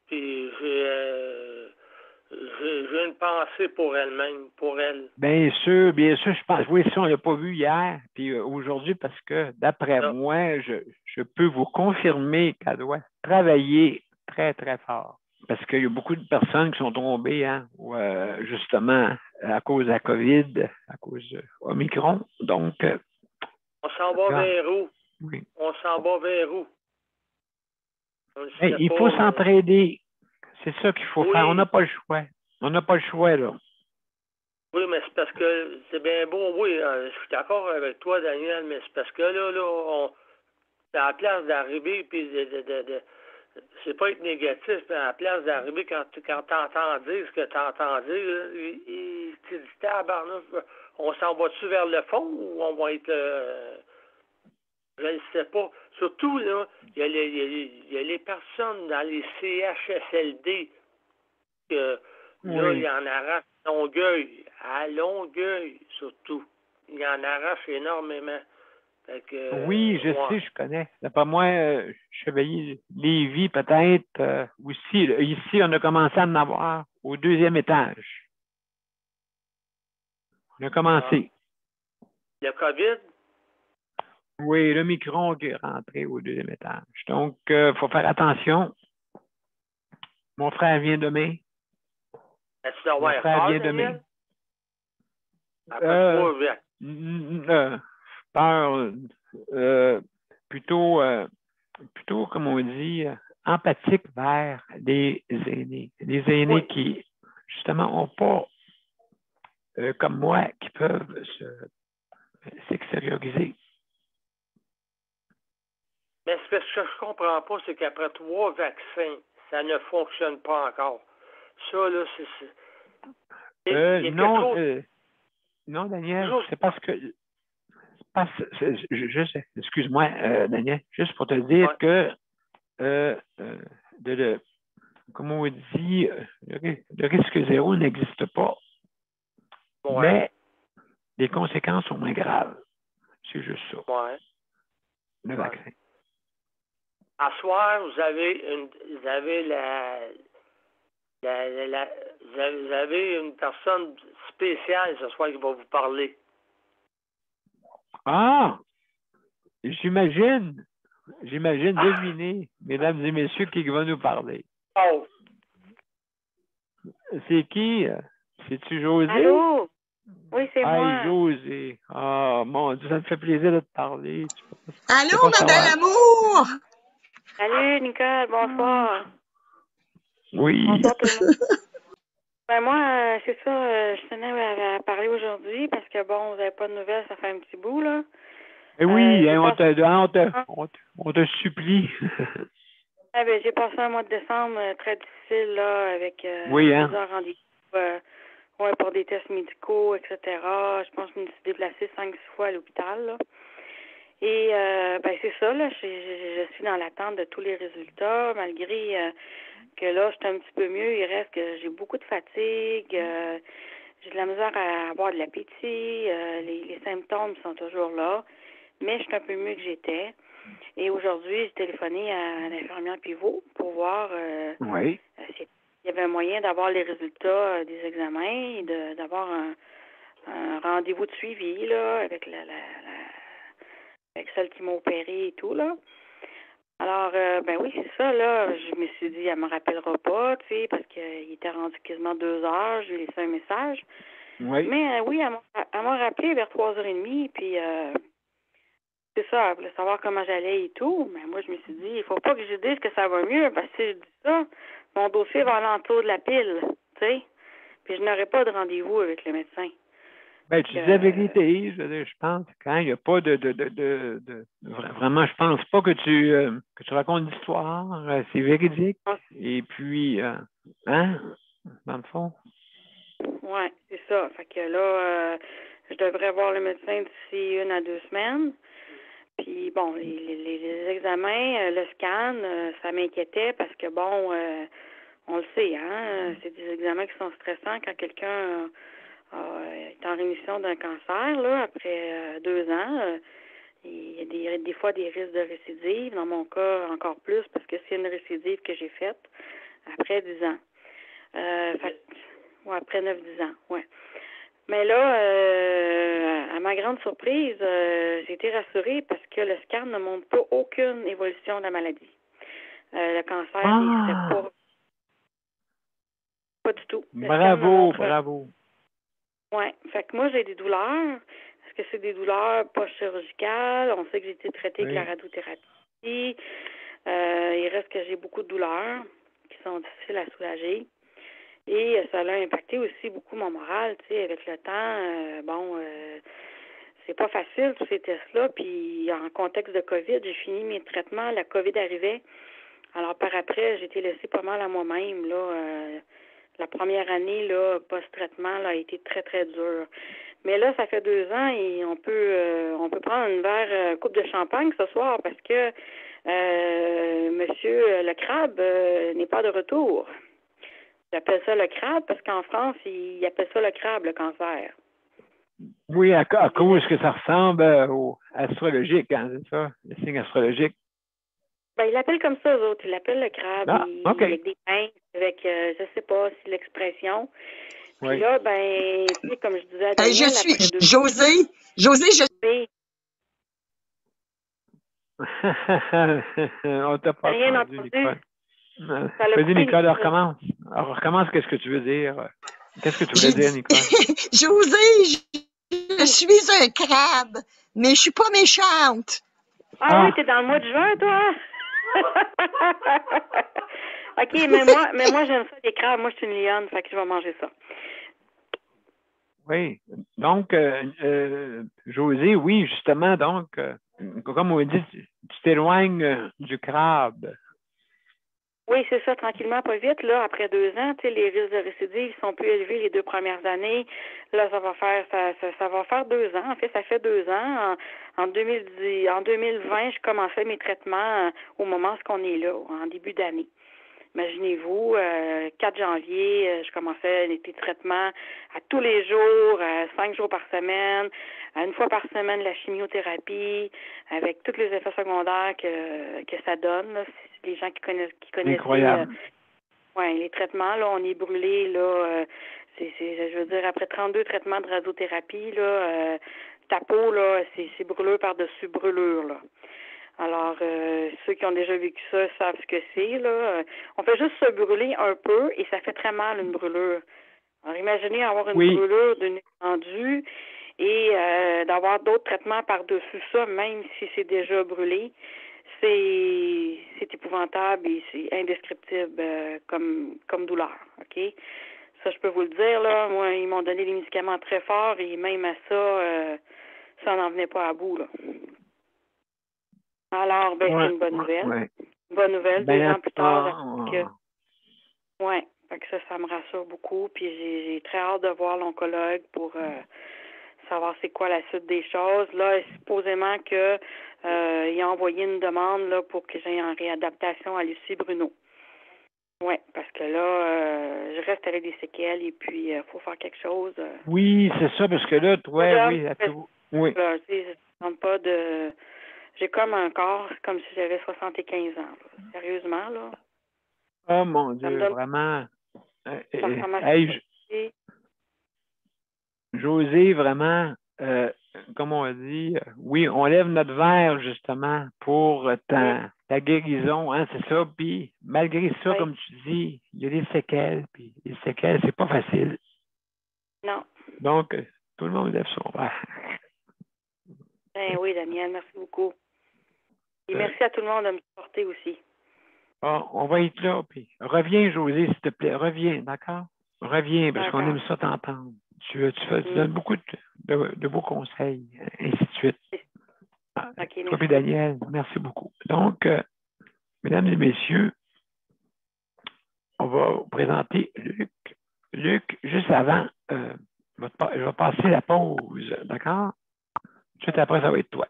puis j'ai une pensée pour elle-même, pour elle. Bien sûr, je pense. Oui, ça, on ne l'a pas vu hier, puis aujourd'hui, parce que d'après moi, je peux vous confirmer qu'elle doit travailler très, très fort. Parce qu'il y a beaucoup de personnes qui sont tombées, hein, justement, à cause de la COVID, à cause de Omicron. Donc, on s'en va vers où? Oui. On s'en va vers où? Il faut s'entraider. C'est ça qu'il faut faire. On n'a pas le choix. On n'a pas le choix, là. Oui, mais c'est parce que c'est bien beau. Oui, je suis d'accord avec toi, Daniel, mais c'est parce que là, à la place d'arriver, puis c'est pas être négatif, mais à la place d'arriver, quand t'entends dire ce que t'entends dire, tu dis, tabarnouche, on s'en va-tu vers le fond ou on va être... je ne sais pas. Surtout, là, il y a les personnes dans les CHSLD que, là, il y en a à Longueuil, à Longueuil, surtout. Il en arrache énormément. Oui, je sais, je connais. D'après moi, Chevalier-Lévis, peut-être aussi. Ici, on a commencé à en avoir au 2e étage. On a commencé. Le COVID? Oui, le micron qui est rentré au 2e étage. Donc, il faut faire attention. Mon frère vient demain. Est-ce que tu dois avoir peur, Daniel? Peur, plutôt, comme on dit, empathique vers les aînés. Les aînés qui, justement, n'ont pas, comme moi, qui peuvent s'extérioriser. Mais ce que je ne comprends pas, c'est qu'après 3 vaccins, ça ne fonctionne pas encore. Ça, là, non, Daniel, c'est parce que... excuse-moi, Daniel, juste pour te dire que, comme on dit, le risque zéro n'existe pas. Ouais. Mais les conséquences sont moins graves. C'est juste ça. Ouais. Le vaccin. À soir, vous avez une personne spéciale ce soir qui va vous parler. Ah! J'imagine deviner, mesdames et messieurs, qui va nous parler. Oh! C'est qui? C'est-tu José? Allô? Oui, c'est moi. Hey, José. Ah, mon Dieu, ça me fait plaisir de te parler. Allô, ma belle amour! Salut, Nicole, bonsoir. Oui. Bonsoir tout le monde. Ben moi, c'est ça, je tenais à parler aujourd'hui parce que bon, vous n'avez pas de nouvelles, ça fait un petit bout, là. Eh oui, on te supplie. Ah ben, j'ai passé un mois de décembre très difficile, là, avec plusieurs rendez-vous pour des tests médicaux, etc. Je pense que je me suis déplacée 5-6 fois à l'hôpital, là. Et ben c'est ça, là, je suis dans l'attente de tous les résultats, malgré que là, je suis un petit peu mieux. Il reste que j'ai beaucoup de fatigue, j'ai de la misère à avoir de l'appétit, les symptômes sont toujours là, mais je suis un peu mieux que j'étais. Et aujourd'hui, j'ai téléphoné à l'infirmière Pivot pour voir s'il y avait un moyen d'avoir les résultats des examens et d'avoir un rendez-vous de suivi là, avec avec celle qui m'a opéré et tout, là. Alors, ben oui, c'est ça, là. Je me suis dit, elle me rappellera pas, tu sais, parce qu'il était rendu quasiment 2 heures. Je lui ai laissé un message. Oui. Mais oui, elle m'a rappelé vers 3h30, puis c'est ça, elle voulait savoir comment j'allais et tout. Mais moi, je me suis dit, il faut pas que je dise que ça va mieux, parce que si je dis ça, mon dossier va alentour de la pile, tu sais. Puis je n'aurai pas de rendez-vous avec le médecin. Ben, tu dis la vérité, je pense, quand il n'y a pas vraiment, je pense pas que tu racontes l'histoire, c'est véridique. Et puis, dans le fond. Oui, c'est ça. Fait que là, je devrais voir le médecin d'ici 1 à 2 semaines. Puis bon, les examens, le scan, ça m'inquiétait parce que bon, on le sait, hein, c'est des examens qui sont stressants quand quelqu'un est en rémission d'un cancer, là, après 2 ans. Il y a des fois des risques de récidive. Dans mon cas, encore plus, parce que c'est une récidive que j'ai faite après 10 ans. Après 9-10 ans, ouais. Mais là, à ma grande surprise, j'ai été rassurée parce que le scan ne montre pas aucune évolution de la maladie. Le cancer, il serait pas du tout. Bravo. Oui, fait que moi, j'ai des douleurs. Est-ce que c'est des douleurs pas chirurgicales? On sait que j'ai été traitée avec la radiothérapie. Il reste que j'ai beaucoup de douleurs qui sont difficiles à soulager. Et ça a impacté aussi beaucoup mon moral, tu sais, avec le temps. C'est pas facile, tous ces tests-là. Puis, en contexte de COVID, j'ai fini mes traitements. La COVID arrivait. Alors, par après, j'ai été laissée pas mal à moi-même, là. La première année, là, post-traitement, là, a été très, très dure. Mais là, ça fait 2 ans et on peut prendre une coupe de champagne ce soir parce que Monsieur le crabe n'est pas de retour. J'appelle ça le crabe parce qu'en France, ils appellent ça le crabe, le cancer. Oui, à cause que ça ressemble au astrologique, hein, c'est ça? Le signe astrologique. Ben, ils l'appellent comme ça, eux autres. Ils l'appellent le crabe. Ah, OK. Avec des pinces, avec, je sais pas si l'expression. Puis là, ben, tu sais, comme je disais à Daniel, je suis José, je suis... On t'a pas rien entendu, Nicole. Vas-y, Nicole, recommence. Alors, recommence, qu'est-ce que tu veux dire? Qu'est-ce que tu voulais dire, Nicole? José, je suis un crabe, mais je suis pas méchante. Ah oui, t'es dans le mois de juin, toi? OK, mais moi j'aime ça, les crabes. Moi, je suis une lionne, fait que je vais manger ça. Oui. Donc, José, oui, justement, donc, comme on dit, tu t'éloignes du crabe. Oui, c'est ça, tranquillement, pas vite. Là, après 2 ans, tu sais, les risques de récidive sont plus élevés les 2 premières années. Là, ça va faire 2 ans. En fait, ça fait 2 ans. En 2020, je commençais mes traitements au moment où on est là, en début d'année. Imaginez-vous, 4 janvier, je commençais les traitements à tous les jours, 5 jours par semaine, 1 fois par semaine la chimiothérapie, avec tous les effets secondaires que ça donne. Là. Les gens qui connaissent incroyable. Les traitements, là, on est brûlé, là, je veux dire, après 32 traitements de radiothérapie, là, ta peau, là, c'est brûlure par-dessus brûlure, là. Alors, ceux qui ont déjà vécu ça savent ce que c'est, là. On fait juste se brûler un peu et ça fait très mal, une brûlure. Alors, imaginez avoir une brûlure d'une étendue et d'avoir d'autres traitements par-dessus ça, même si c'est déjà brûlé. C'est épouvantable et c'est indescriptible comme douleur, OK? Ça, je peux vous le dire, là. Moi, ils m'ont donné des médicaments très forts et même à ça, ça n'en venait pas à bout, là. Alors, c'est une bonne nouvelle. Ouais. Bonne nouvelle, 2 ans plus tard. Fait que ça me rassure beaucoup. Puis j'ai très hâte de voir l'oncologue pour savoir c'est quoi la suite des choses. Là, supposément que il a envoyé une demande là pour que j'aille en réadaptation à Lucie Bruno. Oui, parce que là, je reste avec des séquelles et puis il faut faire quelque chose. Oui, c'est ça, parce que là, toi, oui. Là, je ne demande pas de... J'ai comme un corps comme si j'avais 75 ans. Là. Sérieusement, là. Oh mon Dieu, vraiment. José, vraiment, comme on dit, oui, on lève notre verre justement pour ta guérison, hein, c'est ça. Puis malgré ça, comme tu dis, il y a des séquelles, puis les séquelles, c'est pas facile. Non. Donc, tout le monde lève son verre. Ben oui, Daniel, merci beaucoup. Et merci à tout le monde de me supporter aussi. On va être là, puis reviens, José, s'il te plaît, reviens, d'accord? Reviens, parce qu'on aime ça t'entendre. Tu donnes beaucoup de beaux conseils, ainsi de suite. Okay, toi et Daniel, merci beaucoup. Donc, mesdames et messieurs, on va vous présenter Luc. Luc, juste avant, je vais passer la pause, d'accord? Tout après, ça va être toi.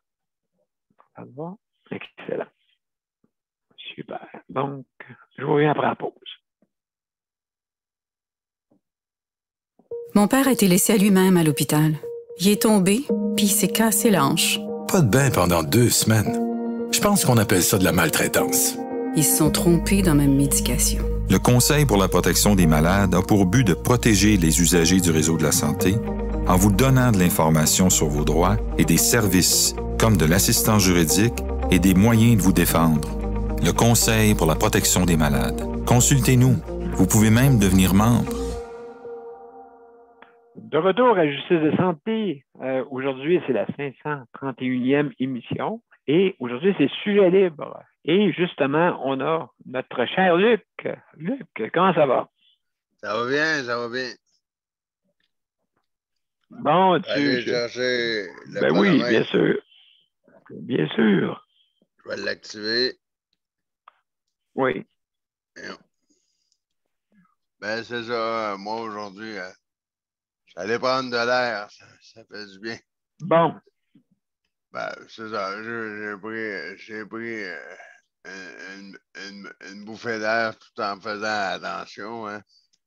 Ça va? Excellent. Super. Donc, je vous reviens après la pause. Mon père a été laissé à lui-même à l'hôpital. Il est tombé, puis il s'est cassé la hanche. Pas de bain pendant 2 semaines. Je pense qu'on appelle ça de la maltraitance. Ils se sont trompés dans ma médication. Le Conseil pour la protection des malades a pour but de protéger les usagers du réseau de la santé en vous donnant de l'information sur vos droits et des services comme de l'assistance juridique et des moyens de vous défendre. Le Conseil pour la protection des malades. Consultez-nous. Vous pouvez même devenir membre. De retour à Justice de santé. Aujourd'hui, c'est la 531e émission. Et aujourd'hui, c'est Sujet libre. Et justement, on a notre cher Luc. Luc, comment ça va? Ça va bien, ça va bien. Bon, Allez chercher le ben oui, bien sûr. Bien sûr. Je vais l'activer. Oui. Ben, c'est ça. Moi, aujourd'hui, j'allais prendre de l'air. Ça fait du bien. Bon. Ben, c'est ça. J'ai pris une bouffée d'air tout en faisant attention. Hein.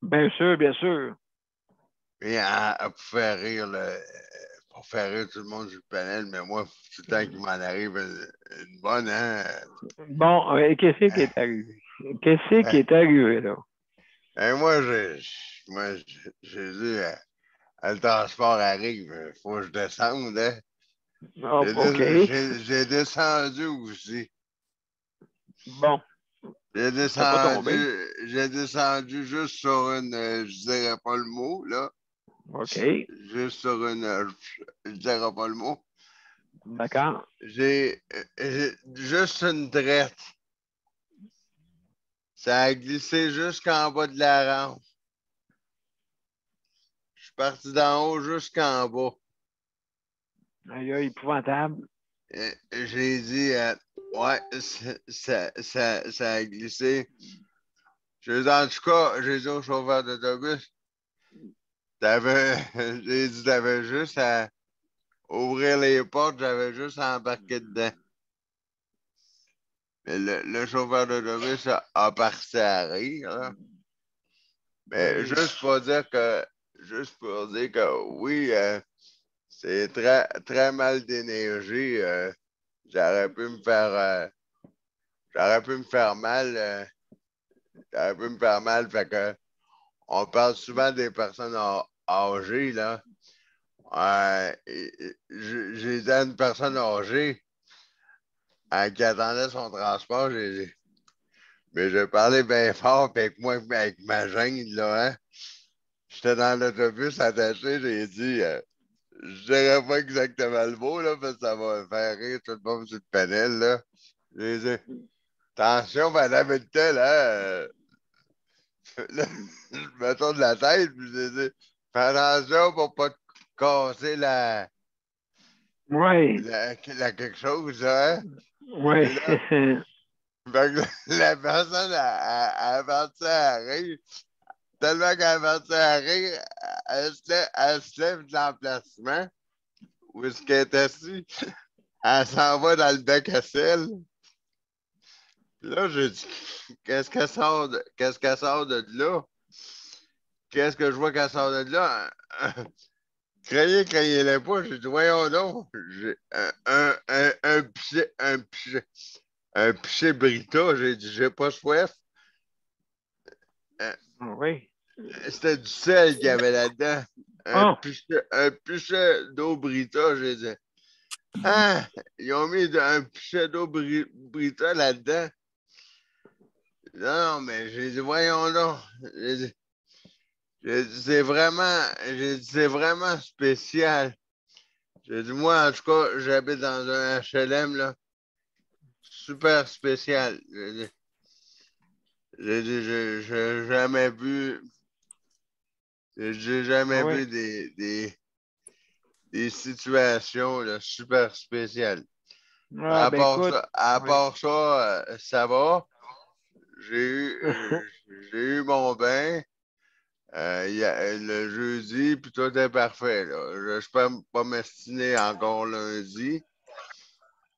Bien sûr, bien sûr. Et pour faire rire tout le monde sur le panel, mais moi, tout le temps qu'il m'en arrive une bonne, hein? Bon, qu'est-ce qui est arrivé? Qu'est-ce qui est arrivé, là? Moi, j'ai dit, le transport arrive, il faut que je descende, hein? Oh, OK. J'ai descendu aussi. Bon. J'ai descendu juste sur une, je dirais pas le mot, là. OK. Juste sur une, je dirais pas le mot. D'accord. J'ai juste une traite. Ça a glissé jusqu'en bas de la rampe. Je suis parti d'en haut jusqu'en bas. Aïe, épouvantable. J'ai dit, ouais, ça a glissé. En tout cas, j'ai dit au chauffeur d'autobus, j'ai dit, t'avais juste à ouvrir les portes, j'avais juste à embarquer dedans. Mais le chauffeur d'autobus a parti à rire, là. Mais Oui. juste pour dire que oui, c'est très, très mal d'énergie. J'aurais pu me faire mal. J'aurais pu me faire mal. Fait que on parle souvent des personnes âgées, là. J'ai dit à une personne âgée qui attendait son transport, j'ai dit, mais je parlais bien fort, puis avec moi, avec ma gêne, là, hein. J'étais dans l'autobus attaché, j'ai dit, je dirais pas exactement le mot, là, parce que ça va faire rire tout le monde sur le panel, là. J'ai dit, attention, madame et tel, hein. Là, je me tourne la tête, puis j'ai dit, fais attention pour pas te casser la quelque chose, hein. Oui. La personne a parti à rire. Tellement qu'elle a parti à rire, elle se lève de l'emplacement où est-ce qu'elle est assise. Elle s'en va dans le bac à sel. Puis là, j'ai dit, qu'est-ce qu'elle sort de là? Qu'est-ce que je vois qu'elle sort de là? Craignez-les pas. J'ai dit, voyons donc. J'ai un pichet Brita. J'ai dit, j'ai pas soif. Oui. C'était du sel qu'il y avait là-dedans. Un pichet d'eau Brita, j'ai dit. Ah, ils ont mis un pichet d'eau Brita là-dedans. Non, mais j'ai dit, voyons donc. J'ai dit, c'est vraiment spécial. J'ai dit, moi, en tout cas, j'habite dans un HLM, là. Super spécial. J'ai dit, j'ai jamais vu. J'ai jamais vu des situations là, super spéciales. À part ça, ça va. J'ai eu mon bain le jeudi, puis tout est parfait. J'espère pas m'estiner encore lundi.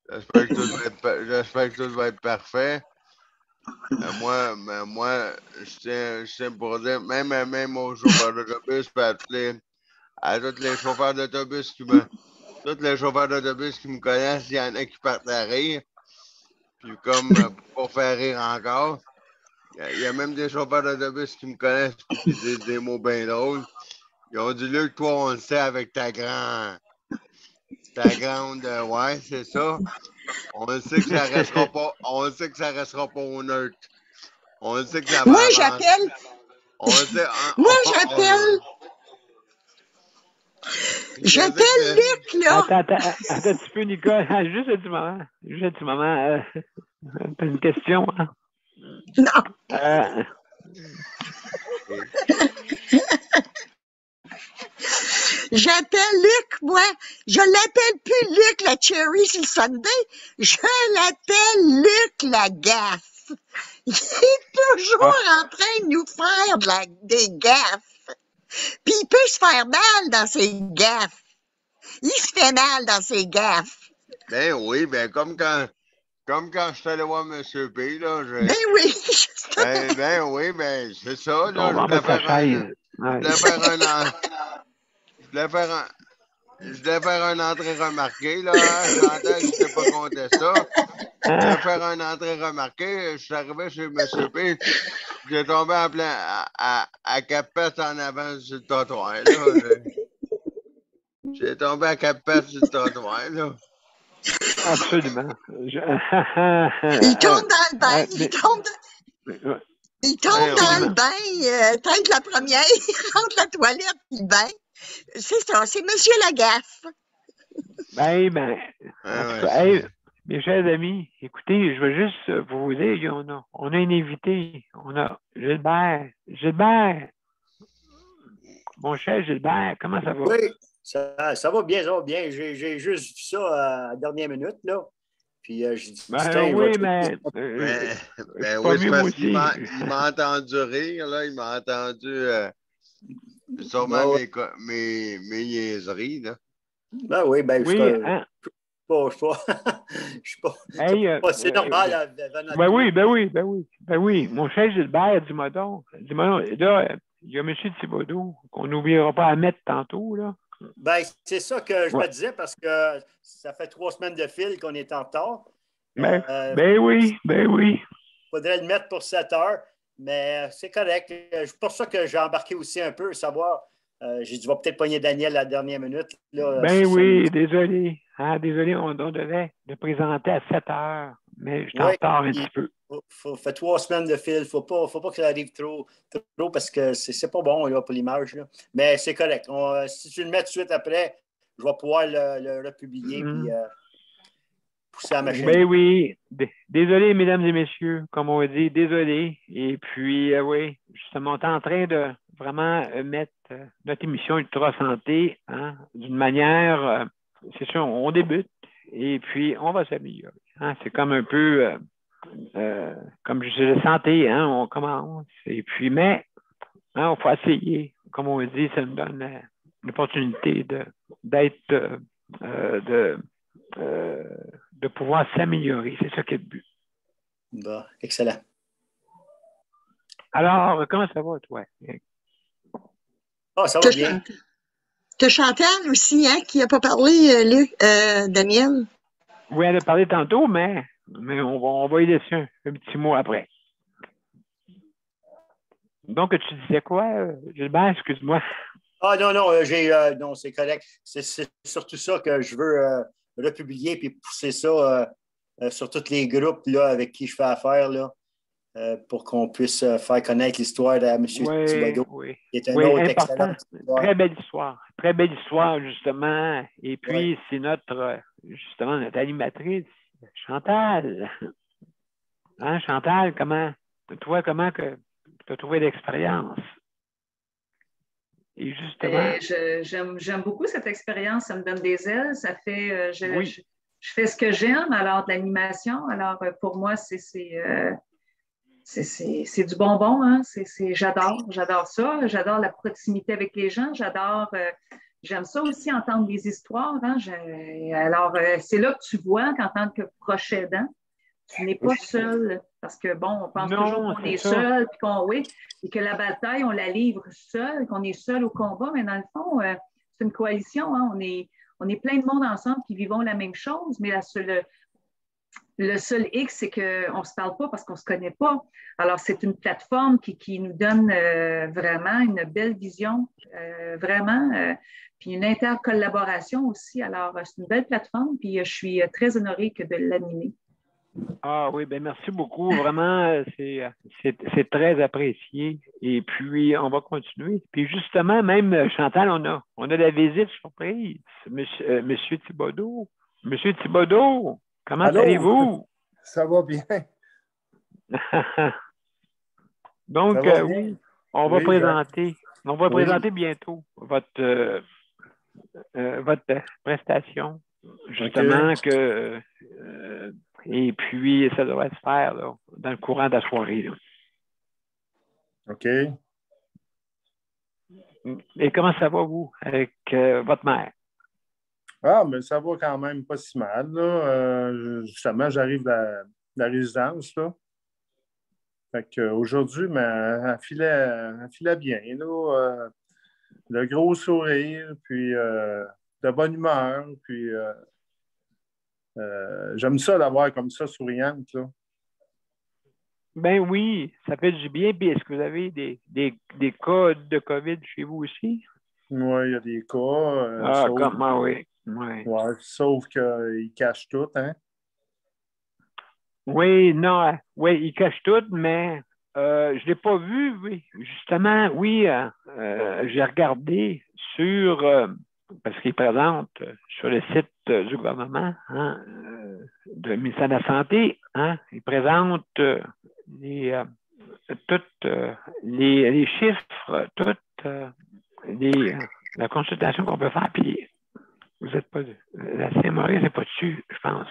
J'espère que tout va être parfait. Moi, je tiens pour dire, même aux chauffeurs d'autobus, à tous les chauffeurs d'autobus qui me connaissent, il y en a qui partent à rire. Puis comme pour faire rire encore, il y a même des chauffeurs d'autobus qui me connaissent et qui disent des mots bien drôles. Ils ont dit, Luc, toi, on le sait avec ta grande, ouais, c'est ça. On le sait que ça restera pas au neutre. On le sait que ça va Moi, avancer. j'appelle. J'appelle Luc, là. Attends un petit peu, Nicole. Juste un petit moment. T'as une question, hein? Non. J'appelle Luc, moi. Je l'appelle plus Luc la Cherry sur le Sunday. Je l'appelle Luc la gaffe. Il est toujours en train de nous faire des gaffes. Puis il peut se faire mal dans ses gaffes. Il se fait mal dans ses gaffes. Ben oui, ben comme quand Comme quand je suis allé voir M. P, là. Ben oui! Ben oui, ben c'est ça, là. On va mettre sa chaise. Je voulais faire une entrée remarquée, là. Hein? Chantal, je t'ai pas compté ça. Je voulais faire une entrée remarquée. Je suis arrivé chez M. P. J'ai tombé en plein à capette en avant sur le trottoir, là. J'ai tombé à capette sur le trottoir, là. Absolument. Il tombe dans le bain. Il tombe dans le bain, tête la première, il rentre la toilette, il bain. C'est ça, c'est M. Lagaffe. Mes chers amis, écoutez, je veux juste vous dire, on a un invité. On a Gilbert. Gilbert! Mon cher Gilbert, comment ça va? Oui, ça va bien, ça va bien. J'ai juste vu ça à la dernière minute, là. Puis je dis, oui, oui, c'est parce qu'il m'a entendu rire, là. Il m'a entendu sûrement mes niaiseries, là. Ben oui, ben oui, je suis pas c'est normal. Ben oui. Mon cher Gilbert, dis-moi donc. Là, il y a M. Thibodeau qu'on n'oubliera pas à mettre tantôt, là. Ben, c'est ça que je me disais parce que ça fait 3 semaines de fil qu'on est en retard. Ben oui. Il faudrait le mettre pour 7 heures, mais c'est correct. C'est pour ça que j'ai embarqué aussi un peu, savoir. J'ai dû peut-être pogner Daniel à la dernière minute. Là, désolé. Désolé, on devait le présenter à 7 heures, mais je t'en retard un petit peu. Fait 3 semaines de fil. Faut pas que ça arrive trop parce que c'est pas bon là, pour l'image. Là. Mais c'est correct. Si tu le mets tout de suite après, je vais pouvoir le republier puis pousser à la machine. Ben oui. Désolé, mesdames et messieurs, comme on dit, désolé. Et puis, oui, justement, on est en train de vraiment mettre notre émission Ultra Santé d'une manière, c'est sûr, on débute et puis on va s'améliorer. C'est comme un peu, comme je disais, santé, on commence. Et puis, mais, il faut essayer. Comme on dit, ça nous donne l'opportunité de pouvoir s'améliorer. C'est ça qui est le but. Bon, excellent. Alors, comment ça va, toi? Ça va bien. T'as Chantal aussi, qui n'a pas parlé, Daniel? Oui, elle a parlé tantôt, mais on va y laisser un petit mot après. Donc, tu disais quoi, Gilbert? Excuse-moi. Non, c'est correct. C'est surtout ça que je veux republier et pousser ça sur tous les groupes là, avec qui je fais affaire là, pour qu'on puisse faire connaître l'histoire de M. Thibodeau. Oui, qui est un autre important. Excellent. Très belle histoire, justement. Et puis, c'est notre animatrice, Chantal. Chantal, comment que tu as trouvé l'expérience? Et justement. J'aime beaucoup cette expérience, ça me donne des ailes. Ça fait, je fais ce que j'aime, alors de l'animation. Alors, pour moi, c'est du bonbon. J'adore ça. J'adore la proximité avec les gens. J'aime ça aussi entendre des histoires. Alors, c'est là que tu vois qu'en tant que proche aidant, tu n'es pas seul. Parce que, on pense toujours qu'on est seul, et que la bataille, on la livre seul, qu'on est seul au combat. Mais dans le fond, c'est une coalition. On est plein de monde ensemble qui vivons la même chose, mais le seul X, c'est qu'on ne se parle pas parce qu'on ne se connaît pas. Alors, c'est une plateforme qui nous donne vraiment une belle vision, puis une intercollaboration aussi. Alors, c'est une belle plateforme, puis je suis très honorée de l'animer. Ah oui, merci beaucoup. Vraiment, c'est très apprécié. Et puis, on va continuer. Puis justement, même, Chantal, on a la visite surprise. Monsieur Thibodeau. Monsieur Thibodeau, comment allez-vous? Ça va bien. Donc, oui, on va présenter bientôt votre prestation. Justement, et puis, ça devrait se faire là, dans le courant de la soirée. Là. OK. Et comment ça va, vous, avec votre mère? Ah, mais ça va quand même pas si mal, là. Justement, j'arrive de la résidence, là. Fait qu'aujourd'hui, mais elle filait bien, là. Le gros sourire, puis de bonne humeur, puis j'aime ça d'avoir comme ça souriante, là. Ben oui, ça fait du bien. Puis est-ce que vous avez des cas de COVID chez vous aussi? Oui, il y a des cas. Comment oui. Ouais. Ouais, sauf qu'ils cachent tout, hein? Oui, non, oui, ils cachent tout, mais je ne l'ai pas vu, oui. Justement, oui, j'ai regardé sur, parce qu'ils présentent sur le site du gouvernement, hein, du ministère de la Santé, hein, ils présentent toutes les chiffres, toutes la consultation qu'on peut faire, puis vous n'êtes pas, la CMRI n'est pas dessus, je pense.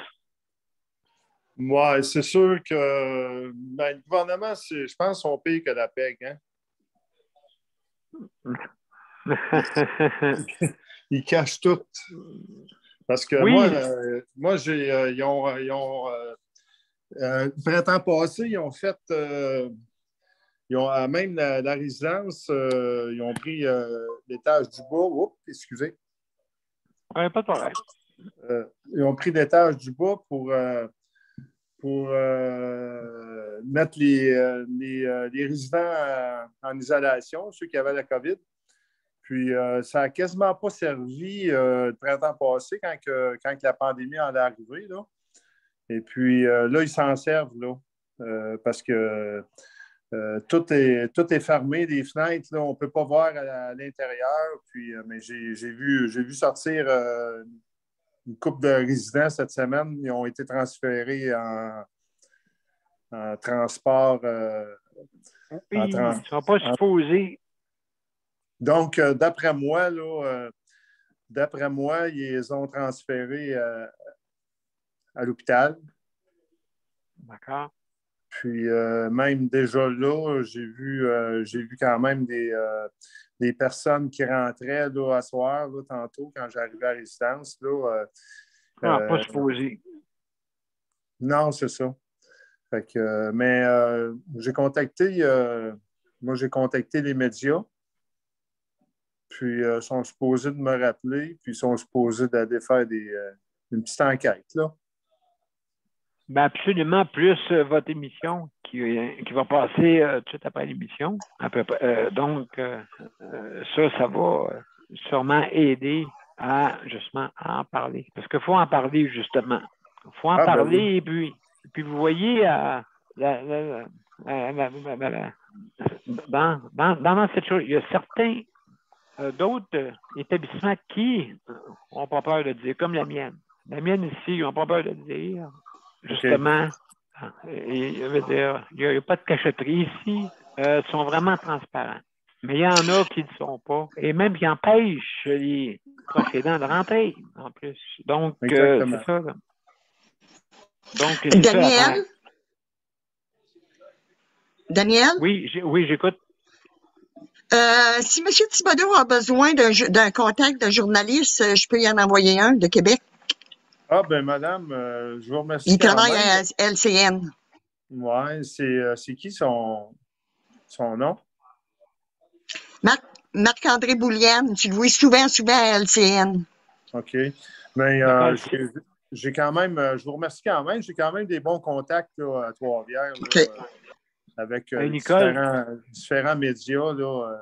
Oui, c'est sûr que le gouvernement, je pense, sont pires que la PEC, hein? Ils cachent tout. Parce que oui. moi ils ont le printemps passé, ils ont fait, même la résidence, ils ont pris l'étage du bas. Oups, excusez. Pas de problème. Ils ont pris l'étage du bas pour mettre les résidents en isolation, ceux qui avaient la COVID. Puis, ça n'a quasiment pas servi le printemps passé quand la pandémie en est arrivée, là. Et puis, là, ils s'en servent, là, parce que tout est fermé, les fenêtres, là, on ne peut pas voir à l'intérieur. Puis, mais j'ai vu sortir une couple de résidents cette semaine. Ils ont été transférés en transport. Ils ne sont pas supposés. Donc, d'après moi, ils les ont transférés à l'hôpital. D'accord. Puis, même déjà là, j'ai vu quand même des personnes qui rentraient là, à soir, là, tantôt, quand j'arrivais à la résidence. Là, pas supposé. Non, c'est ça. Fait que, mais j'ai contacté les médias. Puis, ils sont supposés de me rappeler, puis ils sont supposés d'aller faire une petite enquête, là. Ben absolument, plus votre émission qui va passer tout de suite après l'émission. Donc, ça va sûrement aider à, justement, à en parler. Parce qu'il faut en parler, justement. Il faut en parler, ben oui. et puis vous voyez, dans cette chose, il y a certains d'autres établissements qui n'ont pas peur de dire, comme la mienne. La mienne ici, ils n'ont pas peur de dire, justement, il n'y a pas de cachotterie ici, ils sont vraiment transparents. Mais il y en a qui ne le sont pas, et même qui empêchent les proches aidants de rentrer, en plus. Donc, c'est ça. Là. Donc, Daniel? Oui, j'écoute. Si M. Thibodeau a besoin d'un contact de journaliste, je peux y en envoyer un de Québec. Ah, ben madame, je vous remercie. Il travaille à LCN. Oui, c'est qui son nom? Marc-André Boulienne. Tu le vois souvent à LCN. OK. Mais j'ai quand même, je vous remercie quand même, j'ai quand même des bons contacts là, à Trois-Rivières. Okay. Avec différents médias. Là,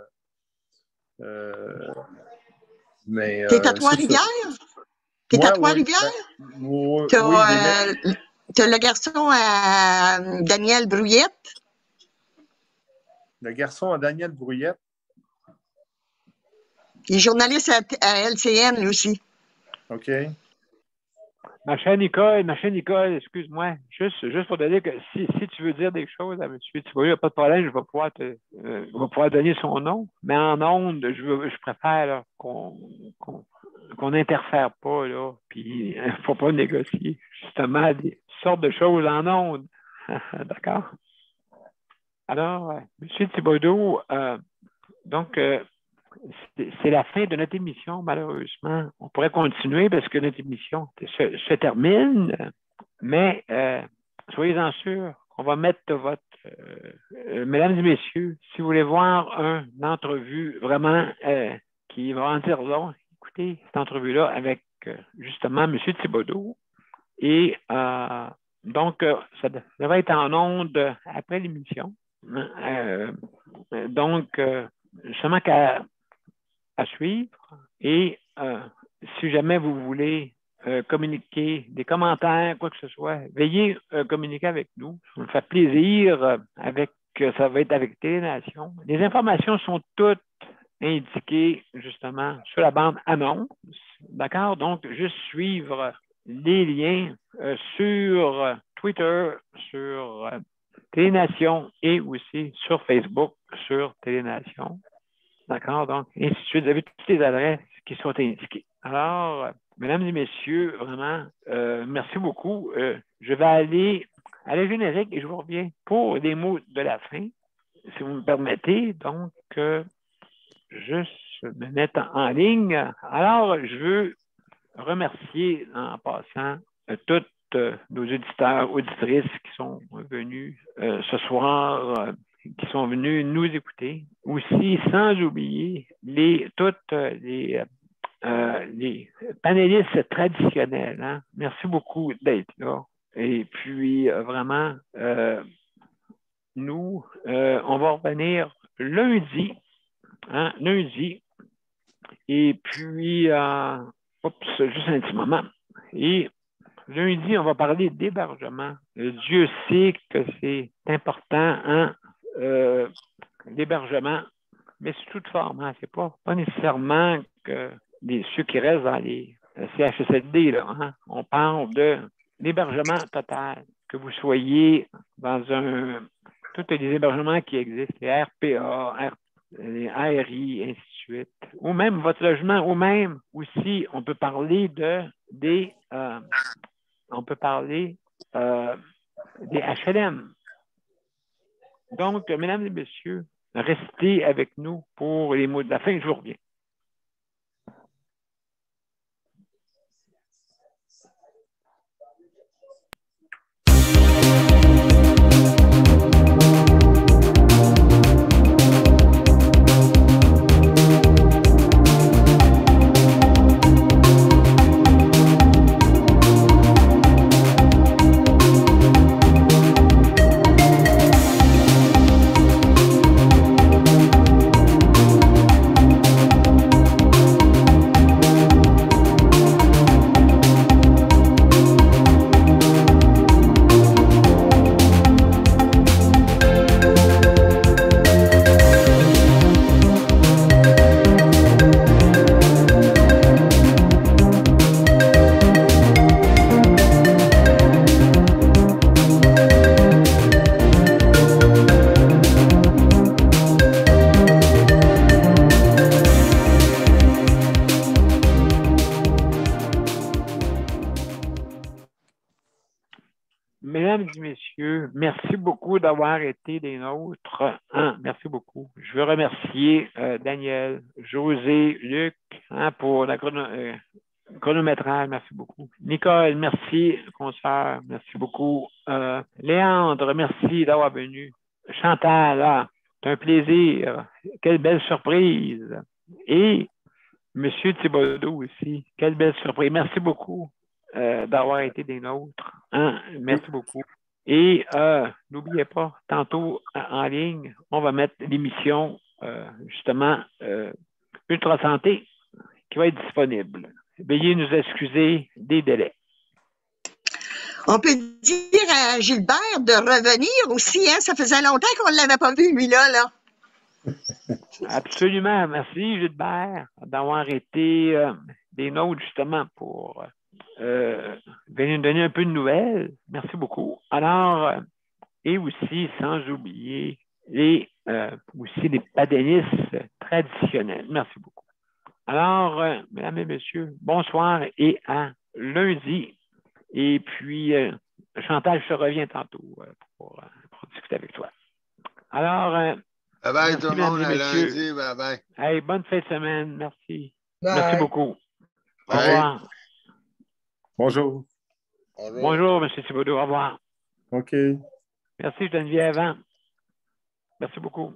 mais, t'es à Trois-Rivières? T'es à Trois-Rivières? Oui, t'as le garçon à Daniel Brouillette? Le garçon à Daniel Brouillette? Il est journaliste à LCN, lui aussi. OK. Ma chère Nicole, excuse-moi, juste pour te dire que si tu veux dire des choses à M. Thibodeau, il n'y a pas de problème, je vais pouvoir donner son nom, mais en ondes, je préfère là, qu'on n'interfère pas, là, puis il ne faut pas négocier justement des sortes de choses en ondes. D'accord? Alors, M. Thibodeau, donc, c'est la fin de notre émission, malheureusement. On pourrait continuer parce que notre émission se termine, mais soyez-en sûrs, on va mettre votre... mesdames et messieurs, si vous voulez voir une entrevue vraiment qui va en dire long, écoutez cette entrevue-là avec justement M. Thibodeau. Et donc, ça devrait être en ondes après l'émission. Donc, seulement qu'à suivre. Et si jamais vous voulez communiquer des commentaires, quoi que ce soit, veuillez communiquer avec nous. Ça me fait plaisir ça va être avec Télénation. Les informations sont toutes indiquées justement sur la bande annonce. D'accord? Donc, juste suivre les liens sur Twitter, sur Télénation et aussi sur Facebook, sur Télénation. D'accord? Donc, ainsi de suite. Vous avez toutes les adresses qui sont indiquées. Alors, mesdames et messieurs, vraiment, merci beaucoup. Je vais aller à la générique et je vous reviens pour les mots de la fin, si vous me permettez. Donc, juste me mettre en ligne. Alors, je veux remercier en passant toutes nos auditeurs, auditrices qui sont venus ce soir, qui sont venus nous écouter. Aussi, sans oublier toutes les panélistes traditionnels. Hein? Merci beaucoup d'être là. Et puis, vraiment, nous, on va revenir lundi. Hein? Lundi. Et puis, juste un petit moment. Et lundi, on va parler d'hébergement. Dieu sait que c'est important, hein? L'hébergement, mais sous toute forme. Hein? C'est pas nécessairement que ceux qui restent dans les CHSLD, là, hein? On parle de l'hébergement total. Que vous soyez dans tous les hébergements qui existent, les RPA, les ARI, ainsi de suite, ou même votre logement, ou même aussi, on peut parler des HLM. Donc, mesdames et messieurs, restez avec nous pour les mots de la fin. Je vous reviens. Merci beaucoup d'avoir été des nôtres. Hein, merci beaucoup. Je veux remercier Daniel, José, Luc pour la chronométrage. Merci beaucoup. Nicole, merci, consoeur. Merci beaucoup. Léandre, merci d'avoir venu. Chantal, c'est un plaisir. Quelle belle surprise. Et M. Thibodeau aussi. Quelle belle surprise. Merci beaucoup d'avoir été des nôtres. Hein, merci beaucoup. Et n'oubliez pas, tantôt en ligne, on va mettre l'émission justement Ultra Santé qui va être disponible. Veuillez nous excuser des délais. On peut dire à Gilbert de revenir aussi, hein? Ça faisait longtemps qu'on ne l'avait pas vu, lui-là. Absolument. Merci, Gilbert, d'avoir été des nôtres justement pour venir nous donner un peu de nouvelles. Merci beaucoup. Alors, et aussi, sans oublier, aussi les panélistes traditionnels. Merci beaucoup. Alors, mesdames et messieurs, bonsoir et à lundi. Et puis, Chantal, je te reviens tantôt pour discuter avec toi. Alors, Bye bye Merci, tout le monde, mesdames à et messieurs. lundi. Bye bye. Hey, bonne fin de semaine. Merci. Bye. Merci beaucoup. Au Bye. revoir. Bonjour. Bonjour, M. Thibodeau. Au revoir. OK. Merci, Geneviève. Merci beaucoup.